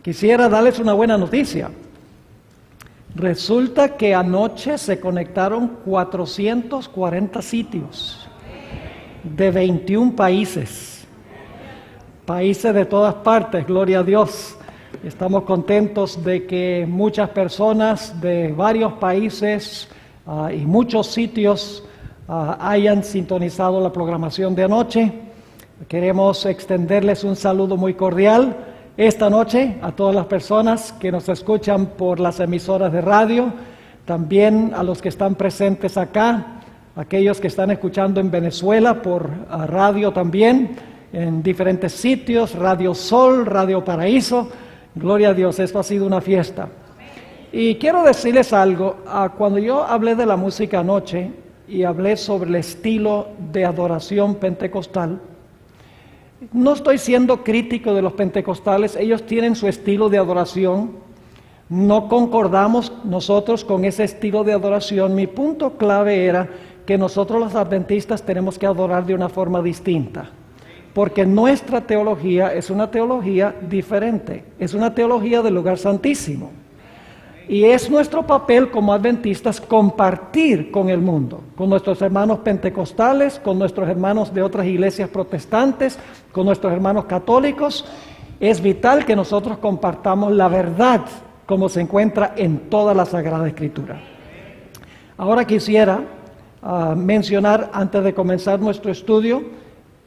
Quisiera darles una buena noticia. Resulta que anoche se conectaron 440 sitios de 21 países. Países de todas partes, gloria a Dios. Estamos contentos de que muchas personas de varios países y muchos sitios hayan sintonizado la programación de anoche. Queremos extenderles un saludo muy cordial esta noche a todas las personas que nos escuchan por las emisoras de radio, también a los que están presentes acá, aquellos que están escuchando en Venezuela por radio también, en diferentes sitios, Radio Sol, Radio Paraíso. Gloria a Dios, esto ha sido una fiesta. Y quiero decirles algo, cuando yo hablé de la música anoche y hablé sobre el estilo de adoración pentecostal, no estoy siendo crítico de los pentecostales, ellos tienen su estilo de adoración, no concordamos nosotros con ese estilo de adoración. Mi punto clave era que nosotros los adventistas tenemos que adorar de una forma distinta, porque nuestra teología es una teología diferente, es una teología del lugar santísimo. Y es nuestro papel como adventistas compartir con el mundo, con nuestros hermanos pentecostales, con nuestros hermanos de otras iglesias protestantes, con nuestros hermanos católicos. Es vital que nosotros compartamos la verdad como se encuentra en toda la Sagrada Escritura. Ahora quisiera mencionar, antes de comenzar nuestro estudio,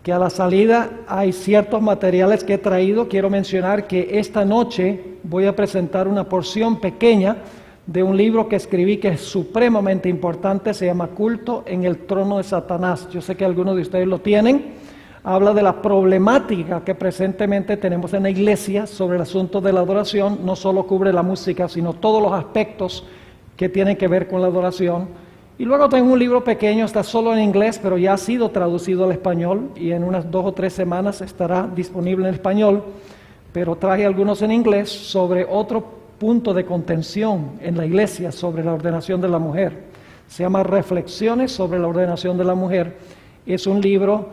que a la salida hay ciertos materiales que he traído. Quiero mencionar que esta noche voy a presentar una porción pequeña de un libro que escribí que es supremamente importante, se llama Culto en el Trono de Satanás. Yo sé que algunos de ustedes lo tienen. Habla de la problemática que presentemente tenemos en la iglesia sobre el asunto de la adoración. No solo cubre la música, sino todos los aspectos que tienen que ver con la adoración. Y luego tengo un libro pequeño, está solo en inglés, pero ya ha sido traducido al español y en unas 2 o 3 semanas estará disponible en español, pero traje algunos en inglés sobre otro punto de contención en la iglesia sobre la ordenación de la mujer. Se llama Reflexiones sobre la ordenación de la mujer. Es un libro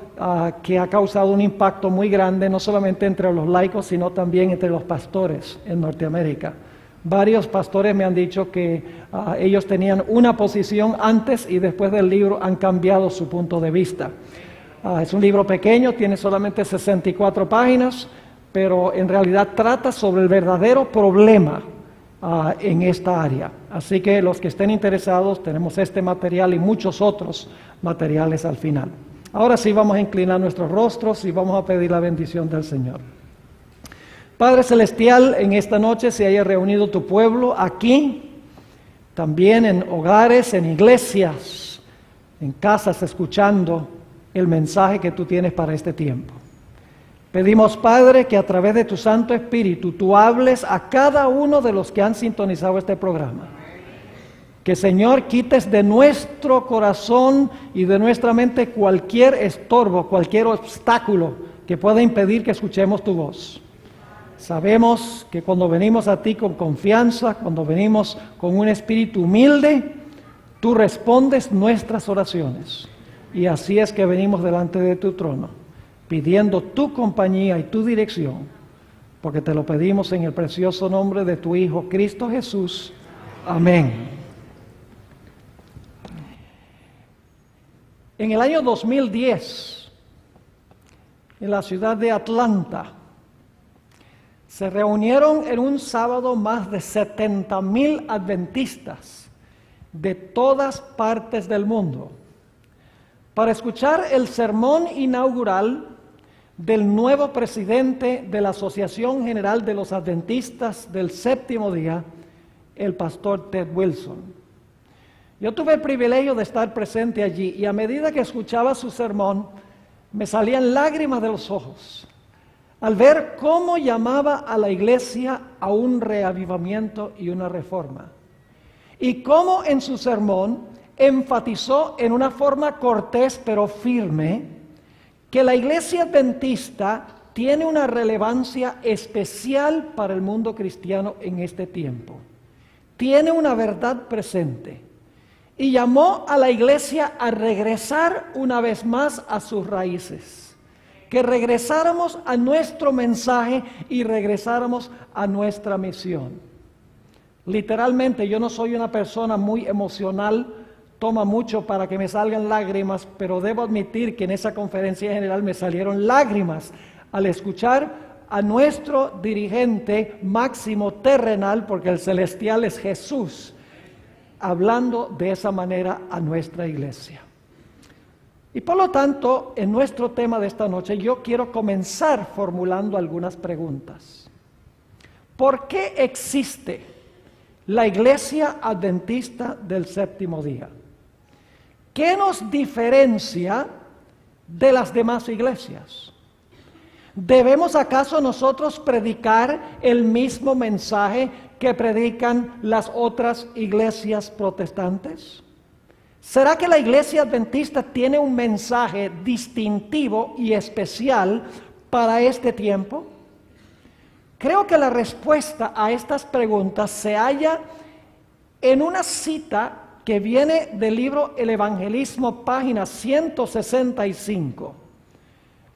que ha causado un impacto muy grande, no solamente entre los laicos, sino también entre los pastores en Norteamérica. Varios pastores me han dicho que ellos tenían una posición antes y después del libro han cambiado su punto de vista. Es un libro pequeño, tiene solamente 64 páginas, pero en realidad trata sobre el verdadero problema en esta área. Así que los que estén interesados, tenemos este material y muchos otros materiales al final. Ahora sí vamos a inclinar nuestros rostros y vamos a pedir la bendición del Señor. Padre Celestial, en esta noche se haya reunido tu pueblo aquí, también en hogares, en iglesias, en casas, escuchando el mensaje que tú tienes para este tiempo. Pedimos, Padre, que a través de tu Santo Espíritu tú hables a cada uno de los que han sintonizado este programa. Que, Señor, quites de nuestro corazón y de nuestra mente cualquier estorbo, cualquier obstáculo que pueda impedir que escuchemos tu voz. Sabemos que cuando venimos a ti con confianza, cuando venimos con un espíritu humilde, tú respondes nuestras oraciones. Y así es que venimos delante de tu trono, pidiendo tu compañía y tu dirección, porque te lo pedimos en el precioso nombre de tu Hijo Cristo Jesús. Amén. En el año 2010, en la ciudad de Atlanta, se reunieron en un sábado más de 70,000 adventistas de todas partes del mundo para escuchar el sermón inaugural del nuevo presidente de la Asociación General de los Adventistas del Séptimo Día, el pastor Ted Wilson. Yo tuve el privilegio de estar presente allí y a medida que escuchaba su sermón me salían lágrimas de los ojos al ver cómo llamaba a la iglesia a un reavivamiento y una reforma. y cómo en su sermón enfatizó en una forma cortés pero firme que la iglesia adventista tiene una relevancia especial para el mundo cristiano en este tiempo. Tiene una verdad presente y llamó a la iglesia a regresar una vez más a sus raíces, que regresáramos a nuestro mensaje y regresáramos a nuestra misión. Literalmente, yo no soy una persona muy emocional, toma mucho para que me salgan lágrimas, pero debo admitir que en esa conferencia general me salieron lágrimas al escuchar a nuestro dirigente máximo terrenal, porque el celestial es Jesús, hablando de esa manera a nuestra iglesia. Y por lo tanto, en nuestro tema de esta noche, yo quiero comenzar formulando algunas preguntas. ¿Por qué existe la Iglesia Adventista del Séptimo Día? ¿Qué nos diferencia de las demás iglesias? ¿Debemos acaso nosotros predicar el mismo mensaje que predican las otras iglesias protestantes? ¿Será que la iglesia adventista tiene un mensaje distintivo y especial para este tiempo? Creo que la respuesta a estas preguntas se halla en una cita que viene del libro El Evangelismo, página 165,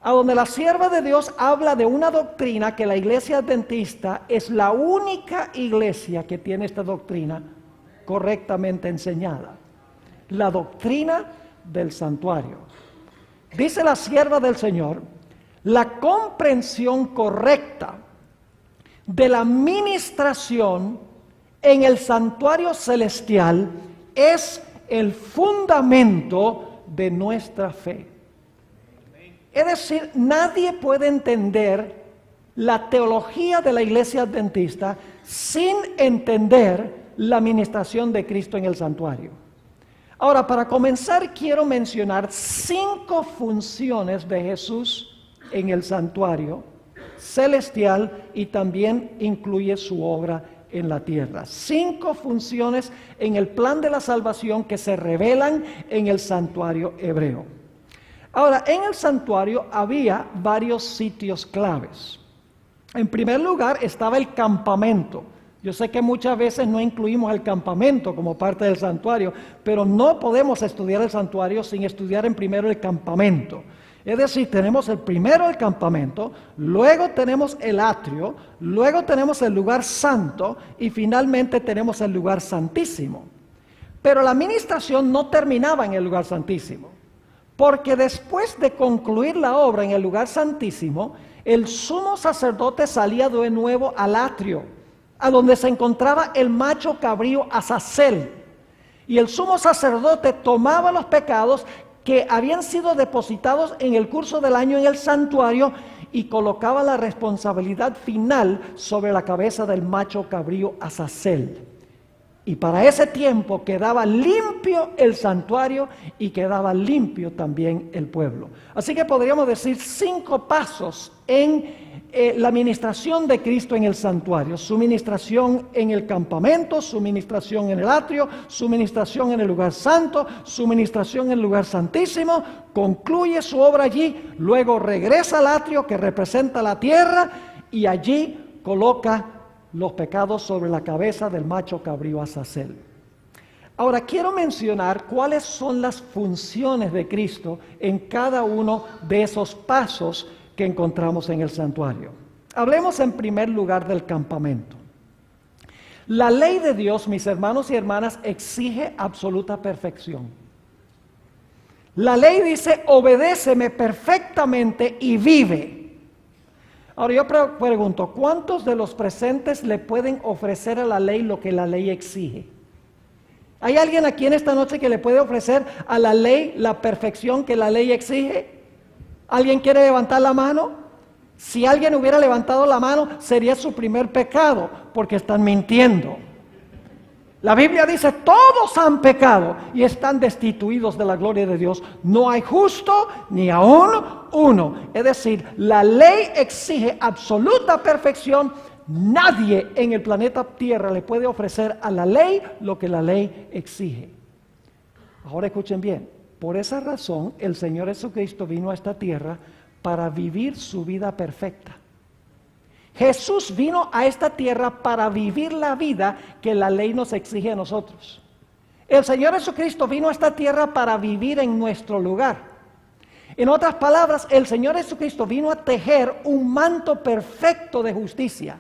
a donde la sierva de Dios habla de una doctrina que la iglesia adventista es la única iglesia que tiene esta doctrina correctamente enseñada. La doctrina del santuario. Dice la sierva del Señor, la comprensión correcta de la ministración en el santuario celestial es el fundamento de nuestra fe. Es decir, nadie puede entender la teología de la iglesia adventista sin entender la ministración de Cristo en el santuario. Ahora, para comenzar, quiero mencionar 5 funciones de Jesús en el santuario celestial y también incluye su obra en la tierra. 5 funciones en el plan de la salvación que se revelan en el santuario hebreo. Ahora, en el santuario había varios sitios claves. En primer lugar estaba el campamento. Yo sé que muchas veces no incluimos el campamento como parte del santuario, pero no podemos estudiar el santuario sin estudiar en primero el campamento. Es decir, tenemos el primero el campamento, luego tenemos el atrio, luego tenemos el lugar santo y finalmente tenemos el lugar santísimo. Pero la ministración no terminaba en el lugar santísimo, porque después de concluir la obra en el lugar santísimo, el sumo sacerdote salía de nuevo al atrio, a donde se encontraba el macho cabrío Azazel. Y el sumo sacerdote tomaba los pecados que habían sido depositados en el curso del año en el santuario y colocaba la responsabilidad final sobre la cabeza del macho cabrío Azazel. Y para ese tiempo quedaba limpio el santuario y quedaba limpio también el pueblo. Así que podríamos decir 5 pasos en la ministración de Cristo en el santuario: su ministración en el campamento, su ministración en el atrio, su ministración en el lugar santo, su ministración en el lugar santísimo, concluye su obra allí, luego regresa al atrio que representa la tierra y allí coloca los pecados sobre la cabeza del macho cabrío Azazel. Ahora quiero mencionar cuáles son las funciones de Cristo en cada uno de esos pasos que encontramos en el santuario. Hablemos en primer lugar del campamento. La ley de Dios, mis hermanos y hermanas, exige absoluta perfección. La ley dice, obedéceme perfectamente y vive. Ahora yo pregunto, ¿cuántos de los presentes le pueden ofrecer a la ley lo que la ley exige? ¿Hay alguien aquí en esta noche que le puede ofrecer a la ley la perfección que la ley exige? ¿Alguien quiere levantar la mano? Si alguien hubiera levantado la mano, sería su primer pecado, porque están mintiendo. La Biblia dice, todos han pecado y están destituidos de la gloria de Dios. No hay justo ni aún uno. Es decir, la ley exige absoluta perfección, nadie en el planeta Tierra le puede ofrecer a la ley lo que la ley exige. Ahora escuchen bien, por esa razón el Señor Jesucristo vino a esta tierra para vivir su vida perfecta. Jesús vino a esta tierra para vivir la vida que la ley nos exige a nosotros. El Señor Jesucristo vino a esta tierra para vivir en nuestro lugar. En otras palabras, el Señor Jesucristo vino a tejer un manto perfecto de justicia.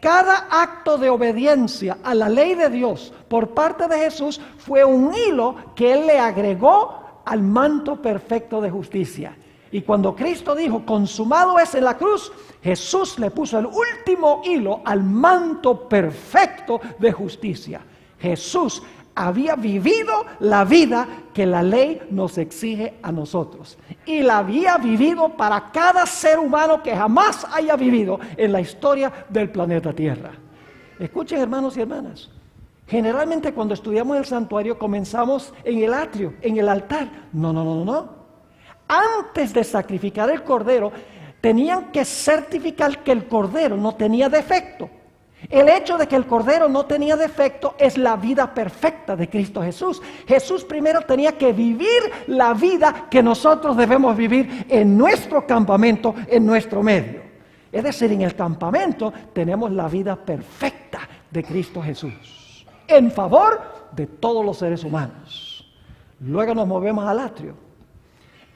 Cada acto de obediencia a la ley de Dios por parte de Jesús fue un hilo que Él le agregó al manto perfecto de justicia. Y cuando Cristo dijo, consumado es en la cruz, Jesús le puso el último hilo al manto perfecto de justicia. Jesús había vivido la vida que la ley nos exige a nosotros. Y la había vivido para cada ser humano que jamás haya vivido en la historia del planeta Tierra. Escuchen, hermanos y hermanas. Generalmente cuando estudiamos el santuario comenzamos en el atrio, en el altar. No. Antes de sacrificar el cordero, tenían que certificar que el cordero no tenía defecto. El hecho de que el cordero no tenía defecto es la vida perfecta de Cristo Jesús. Jesús primero tenía que vivir la vida que nosotros debemos vivir en nuestro campamento, en nuestro medio. Es decir, en el campamento tenemos la vida perfecta de Cristo Jesús, en favor de todos los seres humanos. Luego nos movemos al atrio.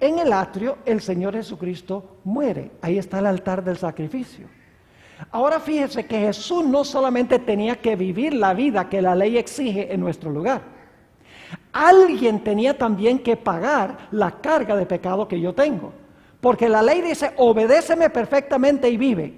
En el atrio el Señor Jesucristo muere. Ahí está el altar del sacrificio. Ahora fíjese que Jesús no solamente tenía que vivir la vida que la ley exige en nuestro lugar. Alguien tenía también que pagar la carga de pecado que yo tengo. Porque la ley dice, obedéceme perfectamente y vive.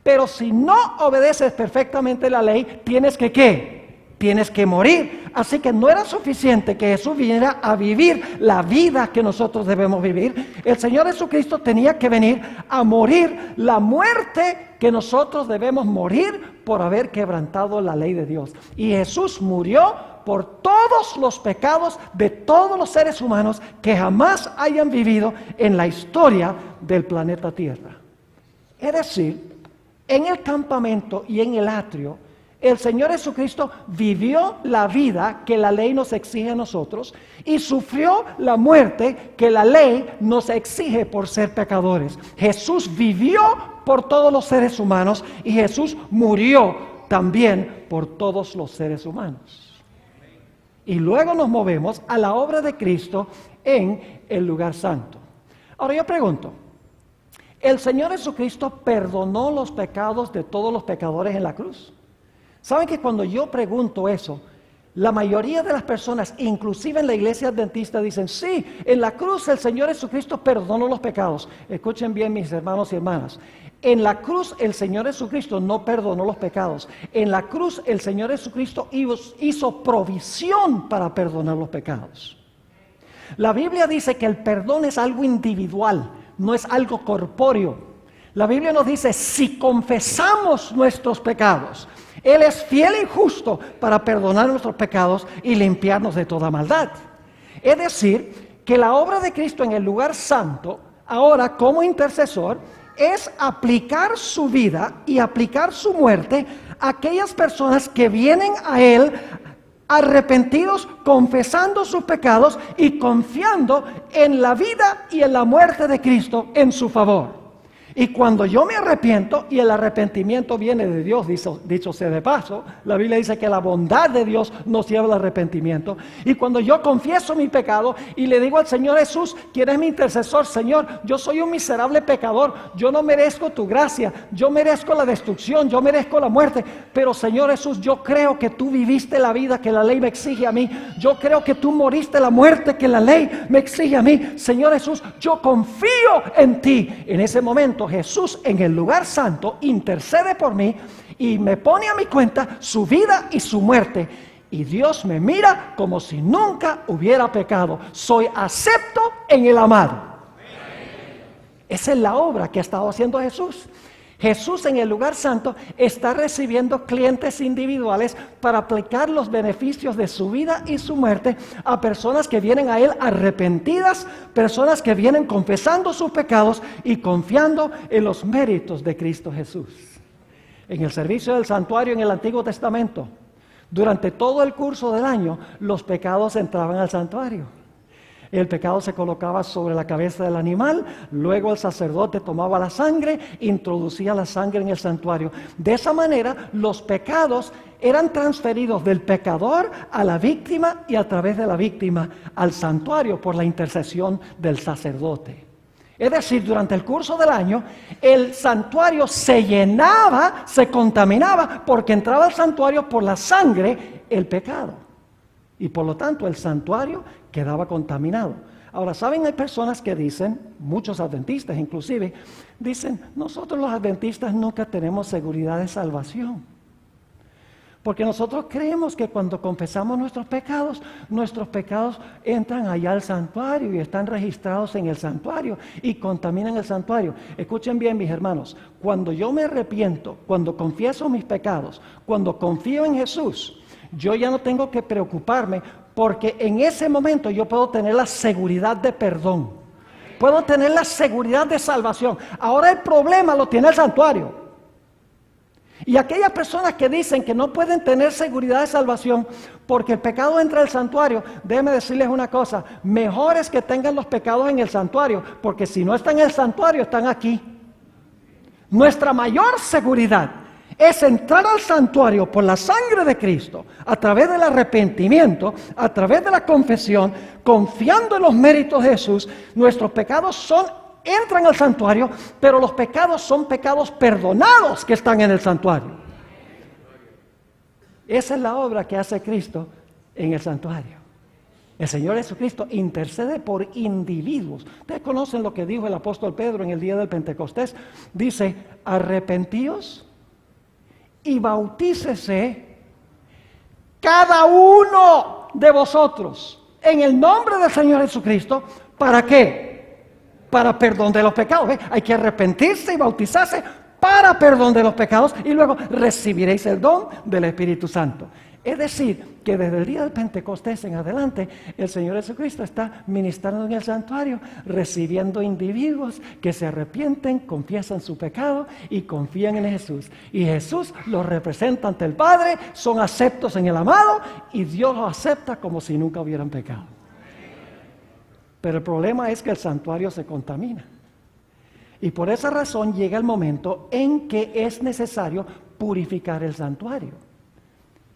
Pero si no obedeces perfectamente la ley, tienes que ¿qué? Tienes que morir. Así que no era suficiente que Jesús viniera a vivir la vida que nosotros debemos vivir. El Señor Jesucristo tenía que venir a morir la muerte que nosotros debemos morir por haber quebrantado la ley de Dios. Y Jesús murió por todos los pecados de todos los seres humanos que jamás hayan vivido en la historia del planeta Tierra. Es decir, en el campamento y en el atrio, el Señor Jesucristo vivió la vida que la ley nos exige a nosotros y sufrió la muerte que la ley nos exige por ser pecadores. Jesús vivió por todos los seres humanos y Jesús murió también por todos los seres humanos. Y luego nos movemos a la obra de Cristo en el lugar santo. Ahora yo pregunto, ¿el Señor Jesucristo perdonó los pecados de todos los pecadores en la cruz? ¿Saben que cuando yo pregunto eso, la mayoría de las personas, inclusive en la iglesia adventista, dicen, sí, en la cruz el Señor Jesucristo perdonó los pecados? Escuchen bien, mis hermanos y hermanas. En la cruz el Señor Jesucristo no perdonó los pecados. En la cruz el Señor Jesucristo hizo provisión para perdonar los pecados. La Biblia dice que el perdón es algo individual, no es algo corpóreo. La Biblia nos dice, si confesamos nuestros pecados, Él es fiel y justo para perdonar nuestros pecados y limpiarnos de toda maldad. Es decir, que la obra de Cristo en el lugar santo, ahora como intercesor, es aplicar su vida y aplicar su muerte a aquellas personas que vienen a Él arrepentidos, confesando sus pecados y confiando en la vida y en la muerte de Cristo en su favor. Y cuando yo me arrepiento, y el arrepentimiento viene de Dios, dicho sea de paso, la Biblia dice que la bondad de Dios nos lleva al arrepentimiento. Y cuando yo confieso mi pecado y le digo al Señor Jesús, quien es mi intercesor, Señor, yo soy un miserable pecador, yo no merezco tu gracia, yo merezco la destrucción, yo merezco la muerte, pero Señor Jesús, yo creo que tú viviste la vida que la ley me exige a mí, yo creo que tú moriste la muerte que la ley me exige a mí, Señor Jesús, yo confío en ti. En ese momento Jesús en el lugar santo intercede por mí y me pone a mi cuenta su vida y su muerte. Y Dios me mira como si nunca hubiera pecado. Soy acepto en el amado. Esa es la obra que ha estado haciendo Jesús. Jesús en el lugar santo está recibiendo clientes individuales para aplicar los beneficios de su vida y su muerte a personas que vienen a Él arrepentidas, personas que vienen confesando sus pecados y confiando en los méritos de Cristo Jesús. En el servicio del santuario en el Antiguo Testamento, durante todo el curso del año, los pecados entraban al santuario. El pecado se colocaba sobre la cabeza del animal, luego el sacerdote tomaba la sangre, introducía la sangre en el santuario. De esa manera, los pecados eran transferidos del pecador a la víctima y a través de la víctima al santuario por la intercesión del sacerdote. Es decir, durante el curso del año, el santuario se llenaba, se contaminaba, porque entraba al santuario por la sangre el pecado. Y por lo tanto, el santuario quedaba contaminado. Ahora, ¿saben? Hay personas que dicen, muchos adventistas inclusive, dicen, nosotros los adventistas nunca tenemos seguridad de salvación. Porque nosotros creemos que cuando confesamos nuestros pecados entran allá al santuario y están registrados en el santuario y contaminan el santuario. Escuchen bien, mis hermanos, cuando yo me arrepiento, cuando confieso mis pecados, cuando confío en Jesús, yo ya no tengo que preocuparme porque en ese momento yo puedo tener la seguridad de perdón. Puedo tener la seguridad de salvación. Ahora el problema lo tiene el santuario. Y aquellas personas que dicen que no pueden tener seguridad de salvación porque el pecado entra al santuario, déjenme decirles una cosa, mejor es que tengan los pecados en el santuario, porque si no están en el santuario, están aquí. Nuestra mayor seguridad es entrar al santuario por la sangre de Cristo, a través del arrepentimiento, a través de la confesión, confiando en los méritos de Jesús. Nuestros pecados entran al santuario, pero los pecados son pecados perdonados que están en el santuario. Esa es la obra que hace Cristo en el santuario. El Señor Jesucristo intercede por individuos. Ustedes conocen lo que dijo el apóstol Pedro en el día del Pentecostés. Dice, arrepentíos y bautícese cada uno de vosotros en el nombre del Señor Jesucristo. ¿Para qué? Para perdón de los pecados. Hay que arrepentirse y bautizarse para perdón de los pecados y luego recibiréis el don del Espíritu Santo. Es decir, que desde el día del Pentecostés en adelante, el Señor Jesucristo está ministrando en el santuario, recibiendo individuos que se arrepienten, confiesan su pecado y confían en Jesús. Y Jesús los representa ante el Padre, son aceptos en el amado y Dios los acepta como si nunca hubieran pecado. Pero el problema es que el santuario se contamina. Y por esa razón llega el momento en que es necesario purificar el santuario.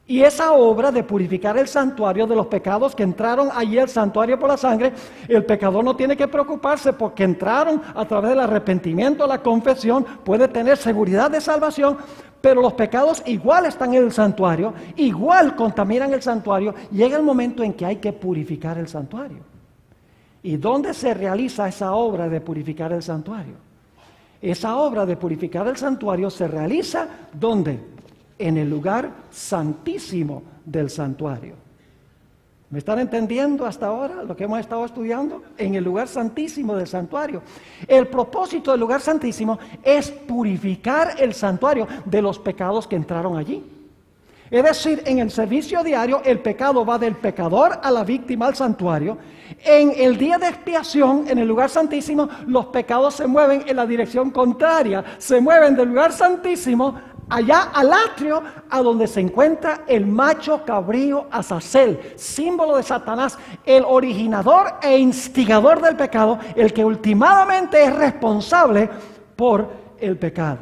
Y esa obra de purificar el santuario de los pecados que entraron allí al santuario por la sangre, el pecador no tiene que preocuparse porque entraron a través del arrepentimiento, la confesión, puede tener seguridad de salvación, pero los pecados igual están en el santuario, igual contaminan el santuario. Llega el momento en que hay que purificar el santuario. ¿Y dónde se realiza esa obra de purificar el santuario? Esa obra de purificar el santuario se realiza ¿dónde? En el lugar santísimo del santuario. ¿Me están entendiendo hasta ahora lo que hemos estado estudiando? En el lugar santísimo del santuario. El propósito del lugar santísimo es purificar el santuario de los pecados que entraron allí. Es decir, en el servicio diario el pecado va del pecador a la víctima al santuario. En el día de expiación, en el lugar santísimo, los pecados se mueven en la dirección contraria. Se mueven del lugar santísimo allá al atrio, a donde se encuentra el macho cabrío Azazel, símbolo de Satanás, el originador e instigador del pecado, el que últimamente es responsable por el pecado.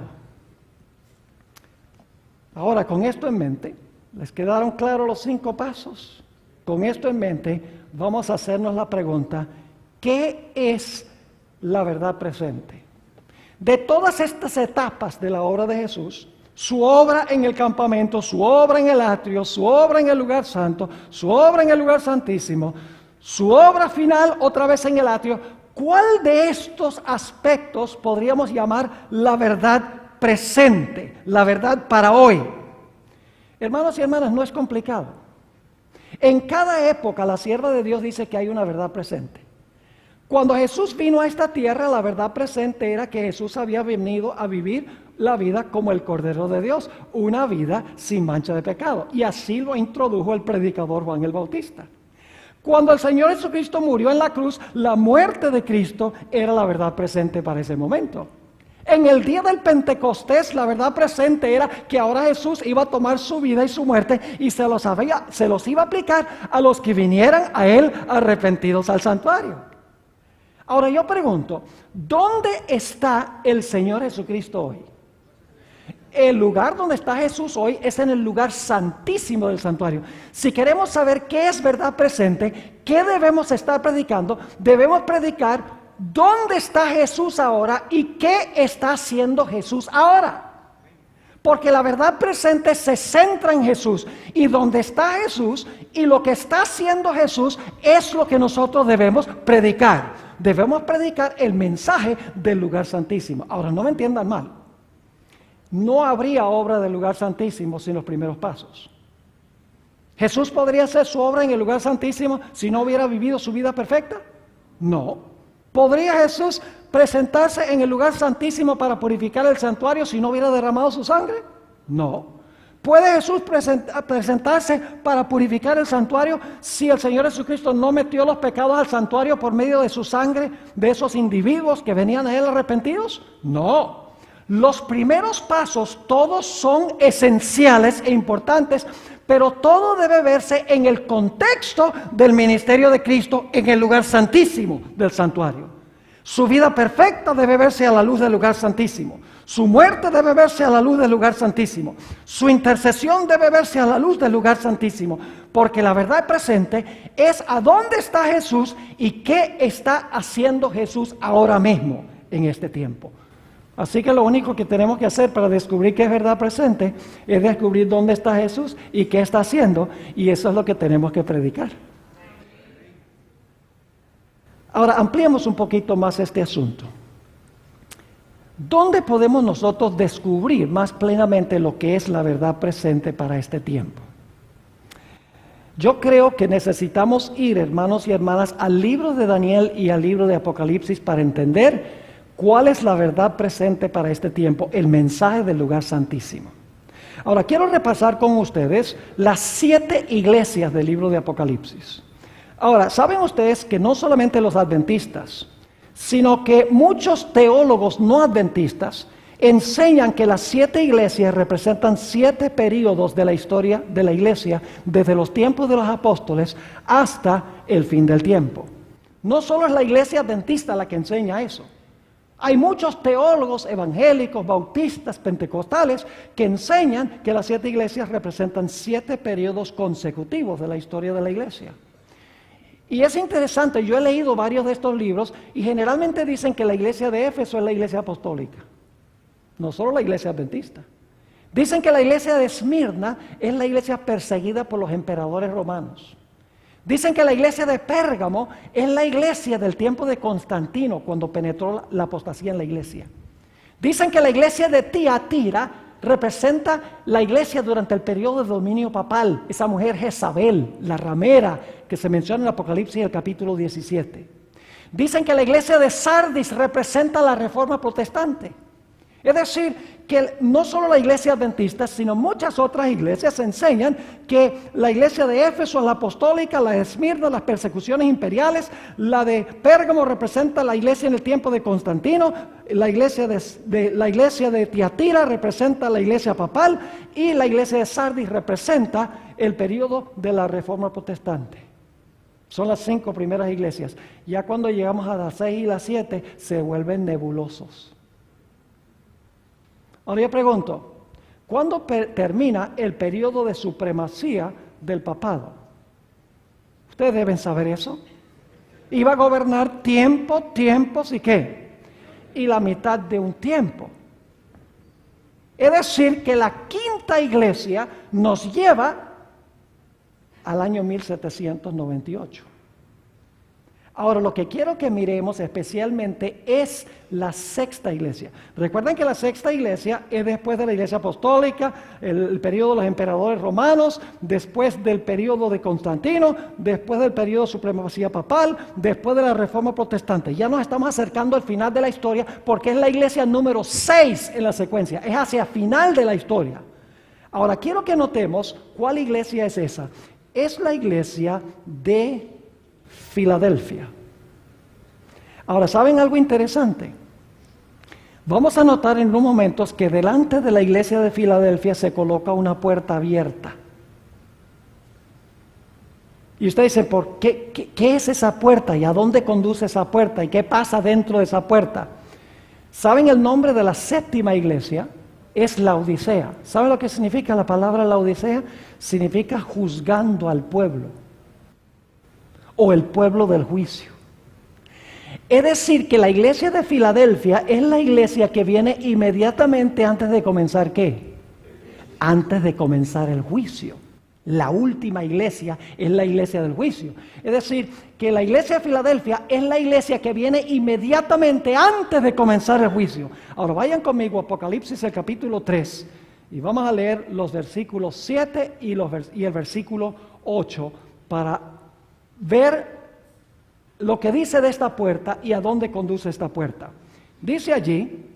Ahora, con esto en mente, ¿les quedaron claros los 5 pasos? Con esto en mente, vamos a hacernos la pregunta, ¿qué es la verdad presente? De todas estas etapas de la obra de Jesús, su obra en el campamento, su obra en el atrio, su obra en el lugar santo, su obra en el lugar santísimo, su obra final otra vez en el atrio, ¿cuál de estos aspectos podríamos llamar la verdad presente, la verdad para hoy? Hermanos y hermanas, no es complicado. En cada época la sierva de Dios dice que hay una verdad presente. Cuando Jesús vino a esta tierra, la verdad presente era que Jesús había venido a vivir la vida como el Cordero de Dios, una vida sin mancha de pecado. Y así lo introdujo el predicador Juan el Bautista. Cuando el Señor Jesucristo murió en la cruz, la muerte de Cristo era la verdad presente para ese momento. En el día del Pentecostés, la verdad presente era que ahora Jesús iba a tomar su vida y su muerte y se los iba a aplicar a los que vinieran a Él arrepentidos al santuario. Ahora yo pregunto, ¿dónde está el Señor Jesucristo hoy? El lugar donde está Jesús hoy es en el lugar santísimo del santuario. Si queremos saber qué es verdad presente, qué debemos estar predicando, debemos predicar dónde está Jesús ahora y qué está haciendo Jesús ahora. Porque la verdad presente se centra en Jesús, y donde está Jesús y lo que está haciendo Jesús es lo que nosotros debemos predicar. Debemos predicar el mensaje del lugar santísimo. Ahora, no me entiendan mal. No habría obra del lugar santísimo sin los primeros pasos. ¿Jesús podría hacer su obra en el lugar santísimo si no hubiera vivido su vida perfecta? No. ¿Podría Jesús presentarse en el lugar santísimo para purificar el santuario si no hubiera derramado su sangre? No. ¿Puede Jesús presentarse para purificar el santuario si el Señor Jesucristo no metió los pecados al santuario por medio de su sangre de esos individuos que venían a Él arrepentidos? No. Los primeros pasos todos son esenciales e importantes, pero todo debe verse en el contexto del ministerio de Cristo en el lugar santísimo del santuario. Su vida perfecta debe verse a la luz del lugar santísimo. Su muerte debe verse a la luz del lugar santísimo. Su intercesión debe verse a la luz del lugar santísimo. Porque la verdad presente es a dónde está Jesús y qué está haciendo Jesús ahora mismo en este tiempo. Así que lo único que tenemos que hacer para descubrir qué es verdad presente es descubrir dónde está Jesús y qué está haciendo, y eso es lo que tenemos que predicar. Ahora, ampliemos un poquito más este asunto. ¿Dónde podemos nosotros descubrir más plenamente lo que es la verdad presente para este tiempo? Yo creo que necesitamos ir, hermanos y hermanas, al libro de Daniel y al libro de Apocalipsis para entender ¿cuál es la verdad presente para este tiempo? El mensaje del lugar santísimo. Ahora, quiero repasar con ustedes las 7 iglesias del libro de Apocalipsis. Ahora, ¿saben ustedes que no solamente los adventistas, sino que muchos teólogos no adventistas enseñan que las 7 iglesias representan 7 períodos de la historia de la iglesia, desde los tiempos de los apóstoles hasta el fin del tiempo? No solo es la iglesia adventista la que enseña eso. Hay muchos teólogos evangélicos, bautistas, pentecostales que enseñan que las 7 iglesias representan 7 periodos consecutivos de la historia de la iglesia. Y es interesante, yo he leído varios de estos libros y generalmente dicen que la iglesia de Éfeso es la iglesia apostólica, no solo la iglesia adventista. Dicen que la iglesia de Esmirna es la iglesia perseguida por los emperadores romanos. Dicen que la iglesia de Pérgamo es la iglesia del tiempo de Constantino, cuando penetró la apostasía en la iglesia. Dicen que la iglesia de Tiatira representa la iglesia durante el periodo de dominio papal, esa mujer Jezabel, la ramera, que se menciona en el Apocalipsis en el capítulo 17. Dicen que la iglesia de Sardis representa la reforma protestante. Es decir, que no solo la iglesia adventista, sino muchas otras iglesias enseñan que la iglesia de Éfeso es la apostólica, la de Esmirna, las persecuciones imperiales, la de Pérgamo representa la iglesia en el tiempo de Constantino, la iglesia de Tiatira representa la iglesia papal, y la iglesia de Sardis representa el periodo de la reforma protestante. Son las 5 primeras iglesias. Ya cuando llegamos a las 6 y las 7 se vuelven nebulosos. Ahora yo pregunto, ¿cuándo termina el periodo de supremacía del papado? Ustedes deben saber eso. Iba a gobernar tiempos y ¿qué? Y la mitad de un tiempo. Es decir, que la 5ª iglesia nos lleva al año 1798. Ahora, lo que quiero que miremos especialmente es la 6ª iglesia. Recuerden que la 6ª iglesia es después de la iglesia apostólica, el periodo de los emperadores romanos, después del periodo de Constantino, después del periodo de supremacía papal, después de la reforma protestante. Ya nos estamos acercando al final de la historia porque es la iglesia número 6 en la secuencia, es hacia el final de la historia. Ahora, quiero que notemos cuál iglesia es esa. Es la iglesia de Filadelfia. Ahora, ¿saben algo interesante? Vamos a notar en unos momentos que delante de la iglesia de Filadelfia se coloca una puerta abierta. Y usted dice, ¿por qué es esa puerta? ¿Y a dónde conduce esa puerta? ¿Y qué pasa dentro de esa puerta? ¿Saben el nombre de la séptima iglesia? Es Laodicea. ¿Saben lo que significa la palabra Laodicea? Significa juzgando al pueblo, o el pueblo del juicio. Es decir, que la iglesia de Filadelfia es la iglesia que viene inmediatamente antes de comenzar ¿qué? Antes de comenzar el juicio. La última iglesia es la iglesia del juicio. Es decir, que la iglesia de Filadelfia es la iglesia que viene inmediatamente antes de comenzar el juicio. Ahora vayan conmigo a Apocalipsis el capítulo 3 y vamos a leer los versículos 7 y el versículo 8 para ver lo que dice de esta puerta y a dónde conduce esta puerta. Dice allí: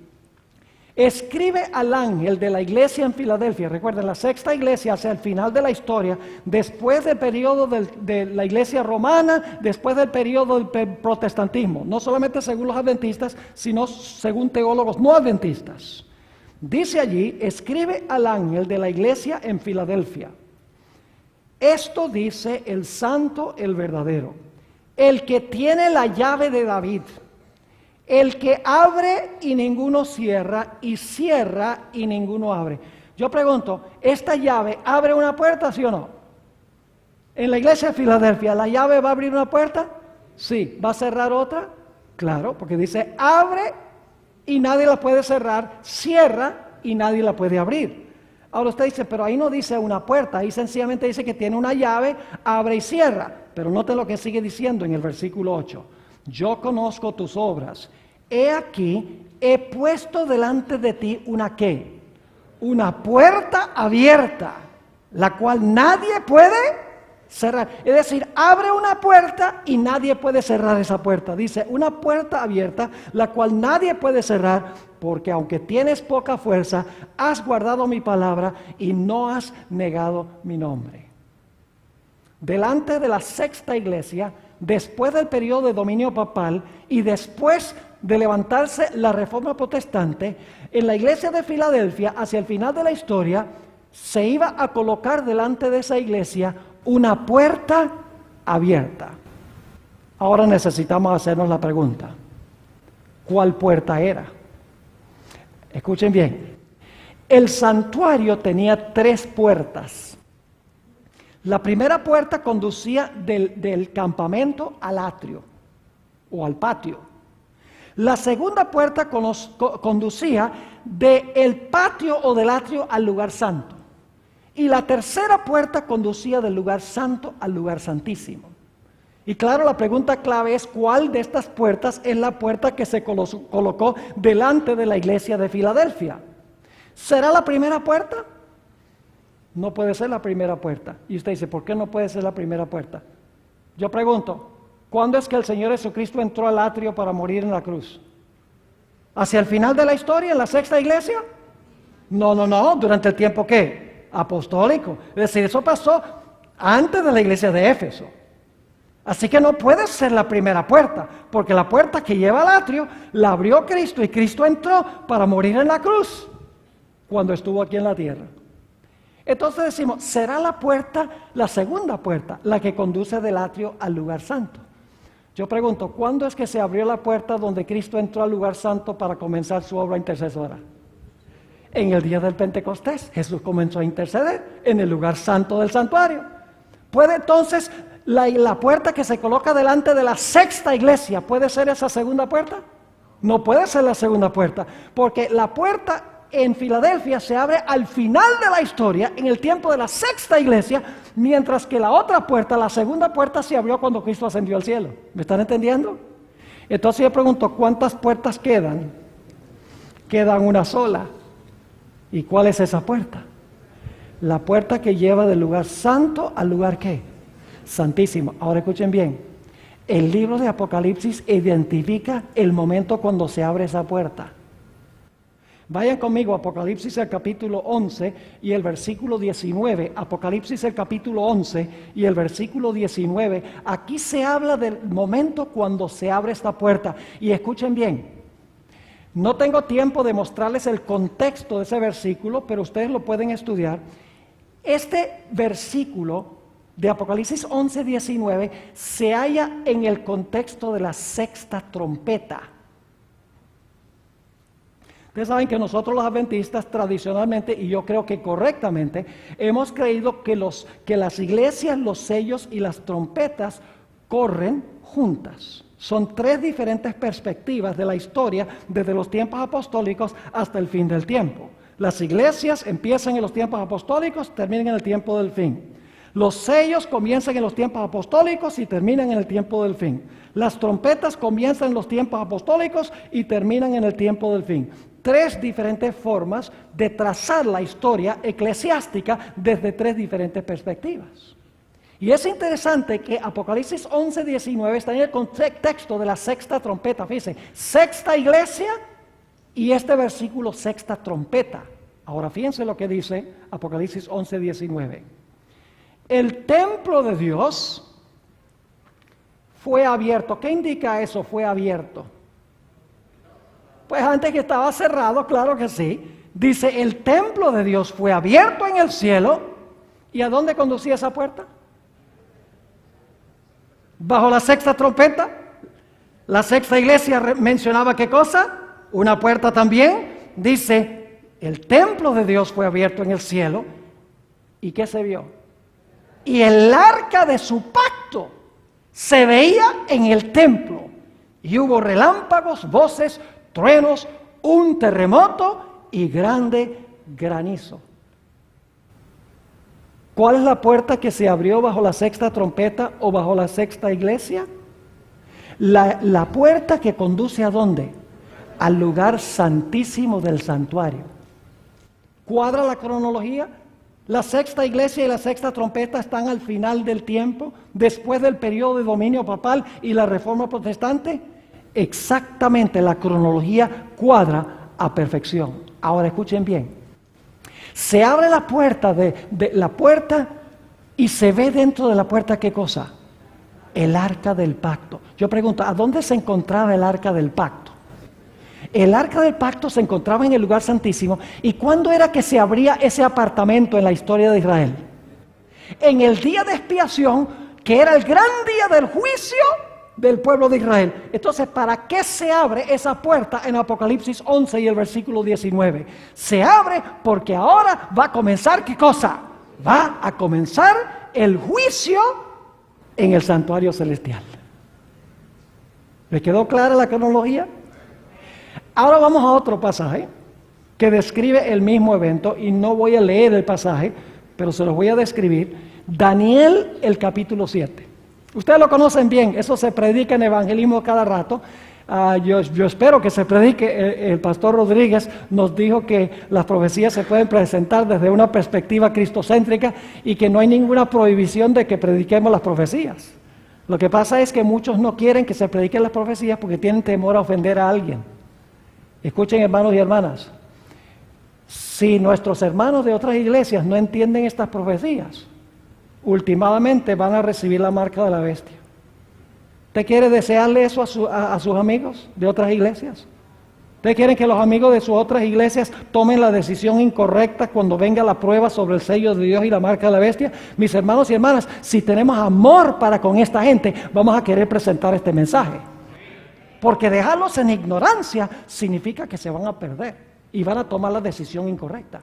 escribe al ángel de la iglesia en Filadelfia. Recuerden, la sexta iglesia hacia el final de la historia, después del periodo de la iglesia romana, después del periodo del protestantismo, no solamente según los adventistas, sino según teólogos no adventistas. Dice allí: escribe al ángel de la iglesia en Filadelfia. Esto dice el santo, el verdadero, el que tiene la llave de David, el que abre y ninguno cierra, y cierra y ninguno abre. Yo pregunto, ¿esta llave abre una puerta, sí o no? En la iglesia de Filadelfia, ¿la llave va a abrir una puerta? Sí. ¿Va a cerrar otra? Claro, porque dice abre y nadie la puede cerrar, cierra y nadie la puede abrir. Ahora usted dice, pero ahí no dice una puerta, ahí sencillamente dice que tiene una llave, abre y cierra. Pero note lo que sigue diciendo en el versículo 8. Yo conozco tus obras. He aquí, he puesto delante de ti una ¿qué? Una puerta abierta, la cual nadie puede cerrar. Es decir, abre una puerta y nadie puede cerrar esa puerta. Dice, una puerta abierta, la cual nadie puede cerrar, porque aunque tienes poca fuerza, has guardado mi palabra y no has negado mi nombre. Delante de la sexta iglesia, después del periodo de dominio papal y después de levantarse la reforma protestante, en la iglesia de Filadelfia, hacia el final de la historia, se iba a colocar delante de esa iglesia una puerta abierta. Ahora necesitamos hacernos la pregunta: ¿cuál puerta era? Escuchen bien. El santuario tenía 3 puertas. La primera puerta conducía del campamento al atrio o al patio. La segunda puerta conducía del patio o del atrio al lugar santo. Y la tercera puerta conducía del lugar santo al lugar santísimo. Y claro, la pregunta clave es: ¿cuál de estas puertas es la puerta que se colocó delante de la iglesia de Filadelfia? ¿Será la primera puerta? No puede ser la primera puerta. Y usted dice, ¿por qué no puede ser la primera puerta? Yo pregunto, ¿cuándo es que el Señor Jesucristo entró al atrio para morir en la cruz? ¿Hacia el final de la historia, en la sexta iglesia? No, durante el tiempo ¿qué? Apostólico. Es decir, eso pasó antes de la iglesia de Éfeso. Así que no puede ser la primera puerta, porque la puerta que lleva al atrio la abrió Cristo y Cristo entró para morir en la cruz cuando estuvo aquí en la tierra. Entonces decimos, ¿será la puerta, la segunda puerta, la que conduce del atrio al lugar santo? Yo pregunto, ¿cuándo es que se abrió la puerta donde Cristo entró al lugar santo para comenzar su obra intercesora? En el día del Pentecostés, Jesús comenzó a interceder en el lugar santo del santuario. ¿Puede entonces la puerta que se coloca delante de la sexta iglesia, puede ser esa segunda puerta? No puede ser la segunda puerta, porque la puerta en Filadelfia se abre al final de la historia, en el tiempo de la sexta iglesia, mientras que la otra puerta, la segunda puerta, se abrió cuando Cristo ascendió al cielo. ¿Me están entendiendo? Entonces yo pregunto, ¿cuántas puertas quedan? Quedan una sola. ¿Y cuál es esa puerta? La puerta que lleva del lugar santo al lugar ¿qué? Santísimo. Ahora escuchen bien. El libro de Apocalipsis identifica el momento cuando se abre esa puerta. Vayan conmigo a Apocalipsis el capítulo 11 y el versículo 19. Apocalipsis el capítulo 11 y el versículo 19. Aquí se habla del momento cuando se abre esta puerta. Y escuchen bien. No tengo tiempo de mostrarles el contexto de ese versículo, pero ustedes lo pueden estudiar. Este versículo de Apocalipsis 11:19 se halla en el contexto de la sexta trompeta. Ustedes saben que nosotros los adventistas tradicionalmente, y yo creo que correctamente, hemos creído que las iglesias, los sellos y las trompetas corren juntas. Son tres diferentes perspectivas de la historia desde los tiempos apostólicos hasta el fin del tiempo. Las iglesias empiezan en los tiempos apostólicos, terminan en el tiempo del fin. Los sellos comienzan en los tiempos apostólicos y terminan en el tiempo del fin. Las trompetas comienzan en los tiempos apostólicos y terminan en el tiempo del fin. Tres diferentes formas de trazar la historia eclesiástica desde tres diferentes perspectivas. Y es interesante que Apocalipsis 11:19 está en el contexto de la sexta trompeta. Fíjense, sexta iglesia y este versículo sexta trompeta. Ahora fíjense lo que dice Apocalipsis 11:19. El templo de Dios fue abierto. ¿Qué indica eso? Fue abierto. Pues antes que estaba cerrado, claro que sí. Dice, el templo de Dios fue abierto en el cielo. ¿Y a dónde conducía esa puerta? Bajo la sexta trompeta. La sexta iglesia mencionaba ¿qué cosa? Una puerta también. Dice, el templo de Dios fue abierto en el cielo. ¿Y qué se vio? Y el arca de su pacto se veía en el templo. Y hubo relámpagos, voces, truenos, un terremoto y grande granizo. ¿Cuál es la puerta que se abrió bajo la sexta trompeta o bajo la sexta iglesia? La puerta que conduce ¿a dónde? Al lugar santísimo del santuario. ¿Cuadra la cronología? La sexta iglesia y la sexta trompeta están al final del tiempo, después del periodo de dominio papal y la reforma protestante. Exactamente, la cronología cuadra a perfección. Ahora escuchen bien. Se abre la puerta de la puerta y se ve dentro de la puerta ¿qué cosa? El arca del pacto. Yo pregunto, ¿a dónde se encontraba el arca del pacto? El arca del pacto se encontraba en el lugar santísimo. ¿Y cuándo era que se abría ese apartamento en la historia de Israel? En el día de expiación, que era el gran día del juicio del pueblo de Israel. Entonces, ¿para qué se abre esa puerta en Apocalipsis 11 y el versículo 19? Se abre porque ahora va a comenzar ¿qué cosa? Va a comenzar el juicio en el santuario celestial. ¿Le quedó clara la cronología? Ahora vamos a otro pasaje que describe el mismo evento y no voy a leer el pasaje, pero se los voy a describir. Daniel, el capítulo 7. Ustedes lo conocen bien, eso se predica en evangelismo cada rato. Yo espero que se predique. El pastor Rodríguez nos dijo que las profecías se pueden presentar desde una perspectiva cristocéntrica y que no hay ninguna prohibición de que prediquemos las profecías. Lo que pasa es que muchos no quieren que se prediquen las profecías porque tienen temor a ofender a alguien. Escuchen, hermanos y hermanas, si nuestros hermanos de otras iglesias no entienden estas profecías, últimamente van a recibir la marca de la bestia. ¿Usted quiere desearle eso a sus amigos de otras iglesias? ¿Ustedes quieren que los amigos de sus otras iglesias tomen la decisión incorrecta cuando venga la prueba sobre el sello de Dios y la marca de la bestia? Mis hermanos y hermanas, si tenemos amor para con esta gente, vamos a querer presentar este mensaje. Porque dejarlos en ignorancia significa que se van a perder y van a tomar la decisión incorrecta.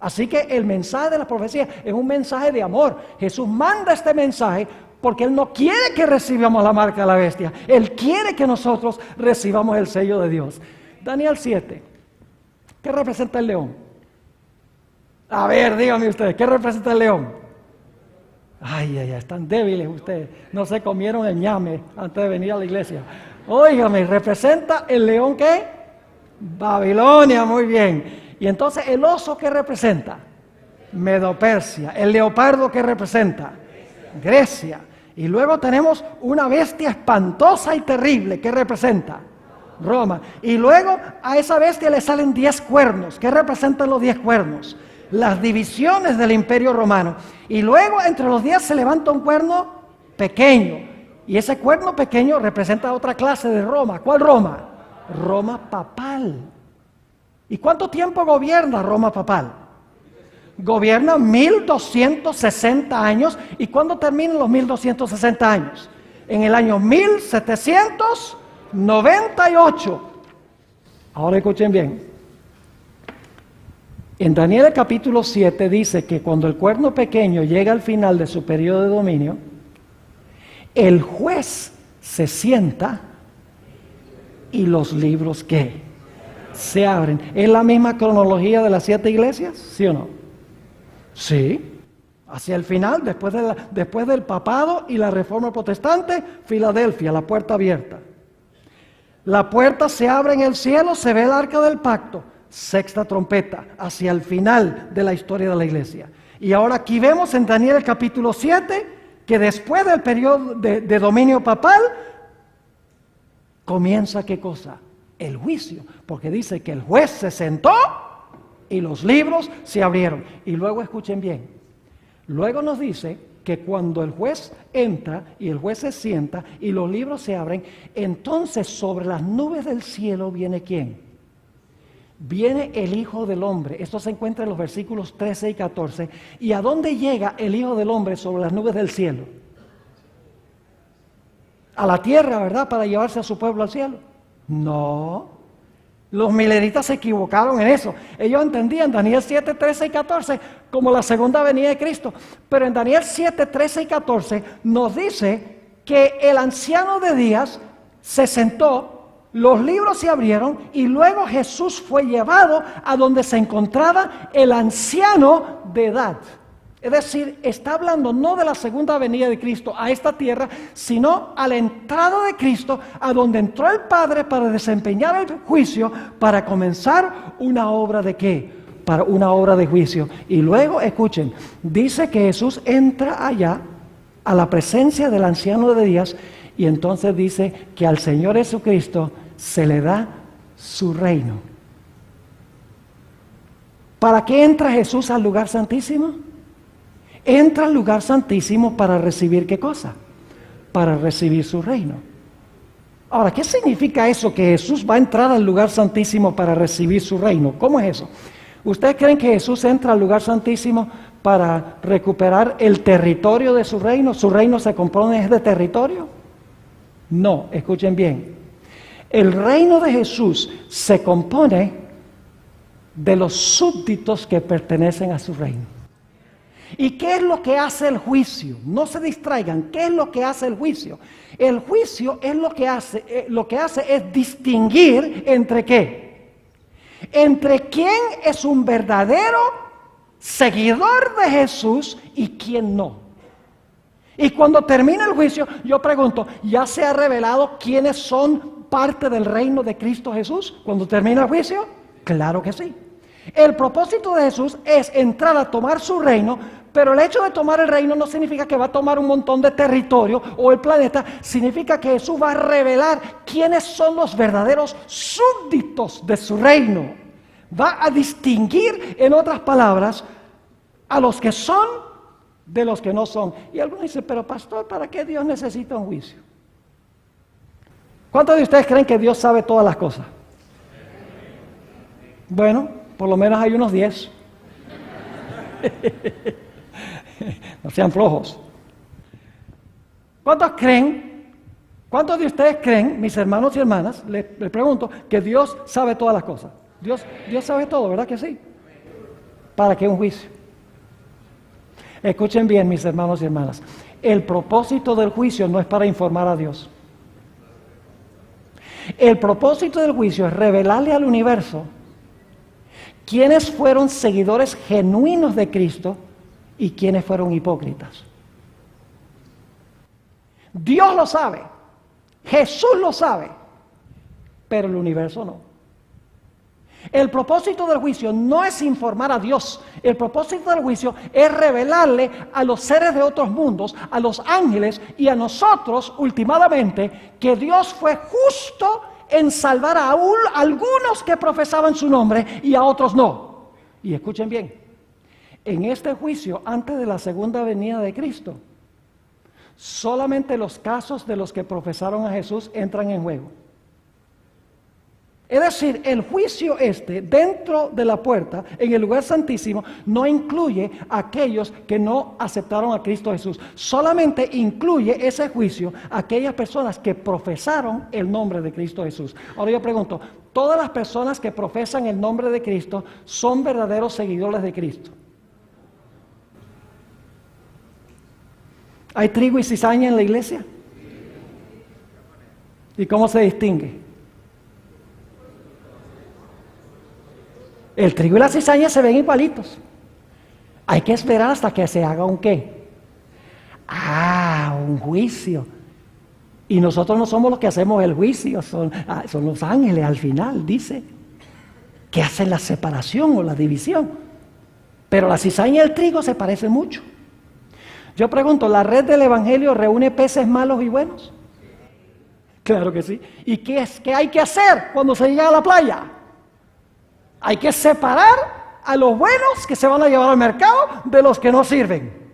Así que el mensaje de la profecía es un mensaje de amor. Jesús manda este mensaje porque Él no quiere que recibamos la marca de la bestia. Él quiere que nosotros recibamos el sello de Dios. Daniel 7. ¿Qué representa el león? A ver, díganme ustedes, ¿qué representa el león? Ay, están débiles ustedes. No se comieron el ñame antes de venir a la iglesia. Óigame, ¿representa el león qué? Babilonia, muy bien. Y entonces, ¿el oso qué representa? Medo-Persia. ¿El leopardo qué representa? Grecia. Y luego tenemos una bestia espantosa y terrible. ¿Qué representa? Roma. Y luego a esa bestia le salen 10 cuernos. ¿Qué representan los 10 cuernos? Las divisiones del Imperio Romano. Y luego entre los 10 se levanta un cuerno pequeño. Y ese cuerno pequeño representa otra clase de Roma. ¿Cuál Roma? Roma papal. ¿Y cuánto tiempo gobierna Roma papal? Gobierna 1260 años. ¿Y cuándo terminan los 1260 años? En el año 1798. Ahora escuchen bien. En Daniel capítulo 7 dice que cuando el cuerno pequeño llega al final de su periodo de dominio, el juez se sienta y los libros ¿qué? Se abren. ¿Es la misma cronología de las 7 iglesias? ¿Sí o no? Sí. Hacia el final, después del papado y la reforma protestante, Filadelfia, la puerta abierta. La puerta se abre en el cielo, se ve el arca del pacto. Sexta trompeta, hacia el final de la historia de la iglesia. Y ahora aquí vemos en Daniel capítulo 7, que después del periodo de dominio papal, comienza ¿qué cosa? El juicio, porque dice que el juez se sentó y los libros se abrieron. Y luego escuchen bien, luego nos dice que cuando el juez entra y el juez se sienta y los libros se abren, entonces sobre las nubes del cielo viene ¿quién? Viene el Hijo del Hombre. Esto se encuentra en los versículos 13 y 14. ¿Y a dónde llega el Hijo del Hombre sobre las nubes del cielo? A la tierra, ¿verdad? Para llevarse a su pueblo al cielo. No. Los mileritas se equivocaron en eso. Ellos entendían Daniel 7, 13 y 14 como la segunda venida de Cristo. Pero en Daniel 7, 13 y 14 nos dice que el anciano de días se sentó, los libros se abrieron y luego Jesús fue llevado a donde se encontraba el anciano de edad. Es decir, está hablando no de la segunda venida de Cristo a esta tierra, sino a la entrada de Cristo, a donde entró el Padre para desempeñar el juicio, para comenzar una obra de ¿qué? Para una obra de juicio. Y luego, escuchen, dice que Jesús entra allá a la presencia del anciano de días y entonces dice que al Señor Jesucristo se le da su reino. ¿Para qué entra Jesús al lugar santísimo? Entra al lugar santísimo para recibir ¿qué cosa? Para recibir su reino. Ahora, ¿qué significa eso que Jesús va a entrar al lugar santísimo para recibir su reino? ¿Cómo es eso? ¿Ustedes creen que Jesús entra al lugar santísimo para recuperar el territorio de su reino? ¿Su reino se compone de territorio? No, escuchen bien. El reino de Jesús se compone de los súbditos que pertenecen a su reino. ¿Y qué es lo que hace el juicio? No se distraigan. ¿Qué es lo que hace el juicio? El juicio es lo que hace es distinguir entre ¿qué? Entre quién es un verdadero seguidor de Jesús y quién no. Y cuando termina el juicio, yo pregunto, ¿ya se ha revelado quiénes son parte del reino de Cristo Jesús cuando termina el juicio? Claro que sí. El propósito de Jesús es entrar a tomar su reino, pero el hecho de tomar el reino no significa que va a tomar un montón de territorio o el planeta, significa que Jesús va a revelar quiénes son los verdaderos súbditos de su reino. Va a distinguir, en otras palabras, a los que son de los que no son. Y algunos dicen, pero pastor, ¿para qué Dios necesita un juicio? ¿Cuántos de ustedes creen que Dios sabe todas las cosas? Bueno, por lo menos hay unos 10. No sean flojos. ¿Cuántos de ustedes creen, mis hermanos y hermanas, les pregunto, que Dios sabe todas las cosas? Dios sabe todo, ¿verdad que sí? ¿Para qué un juicio? Escuchen bien, mis hermanos y hermanas. El propósito del juicio no es para informar a Dios. El propósito del juicio es revelarle al universo quiénes fueron seguidores genuinos de Cristo y quiénes fueron hipócritas. Dios lo sabe, Jesús lo sabe, pero el universo no. El propósito del juicio no es informar a Dios. El propósito del juicio es revelarle a los seres de otros mundos, a los ángeles y a nosotros, últimamente, que Dios fue justo en salvar a algunos que profesaban su nombre y a otros no. Y escuchen bien, en este juicio, antes de la segunda venida de Cristo, solamente los casos de los que profesaron a Jesús entran en juego. Es decir, el juicio dentro de la puerta, en el lugar santísimo, no incluye a aquellos que no aceptaron a Cristo Jesús. Solamente incluye ese juicio a aquellas personas que profesaron el nombre de Cristo Jesús. Ahora yo pregunto, ¿todas las personas que profesan el nombre de Cristo son verdaderos seguidores de Cristo? ¿Hay trigo y cizaña en la iglesia? ¿Y cómo se distingue? El trigo y la cizaña se ven igualitos. Hay que esperar hasta que se haga un ¿qué? Un juicio. Y nosotros no somos los que hacemos el juicio, son los ángeles al final, dice, que hacen la separación o la división. Pero la cizaña y el trigo se parecen mucho. Yo pregunto, ¿la red del Evangelio reúne peces malos y buenos? Claro que sí. ¿Y qué hay que hacer cuando se llega a la playa? Hay que separar a los buenos que se van a llevar al mercado de los que no sirven.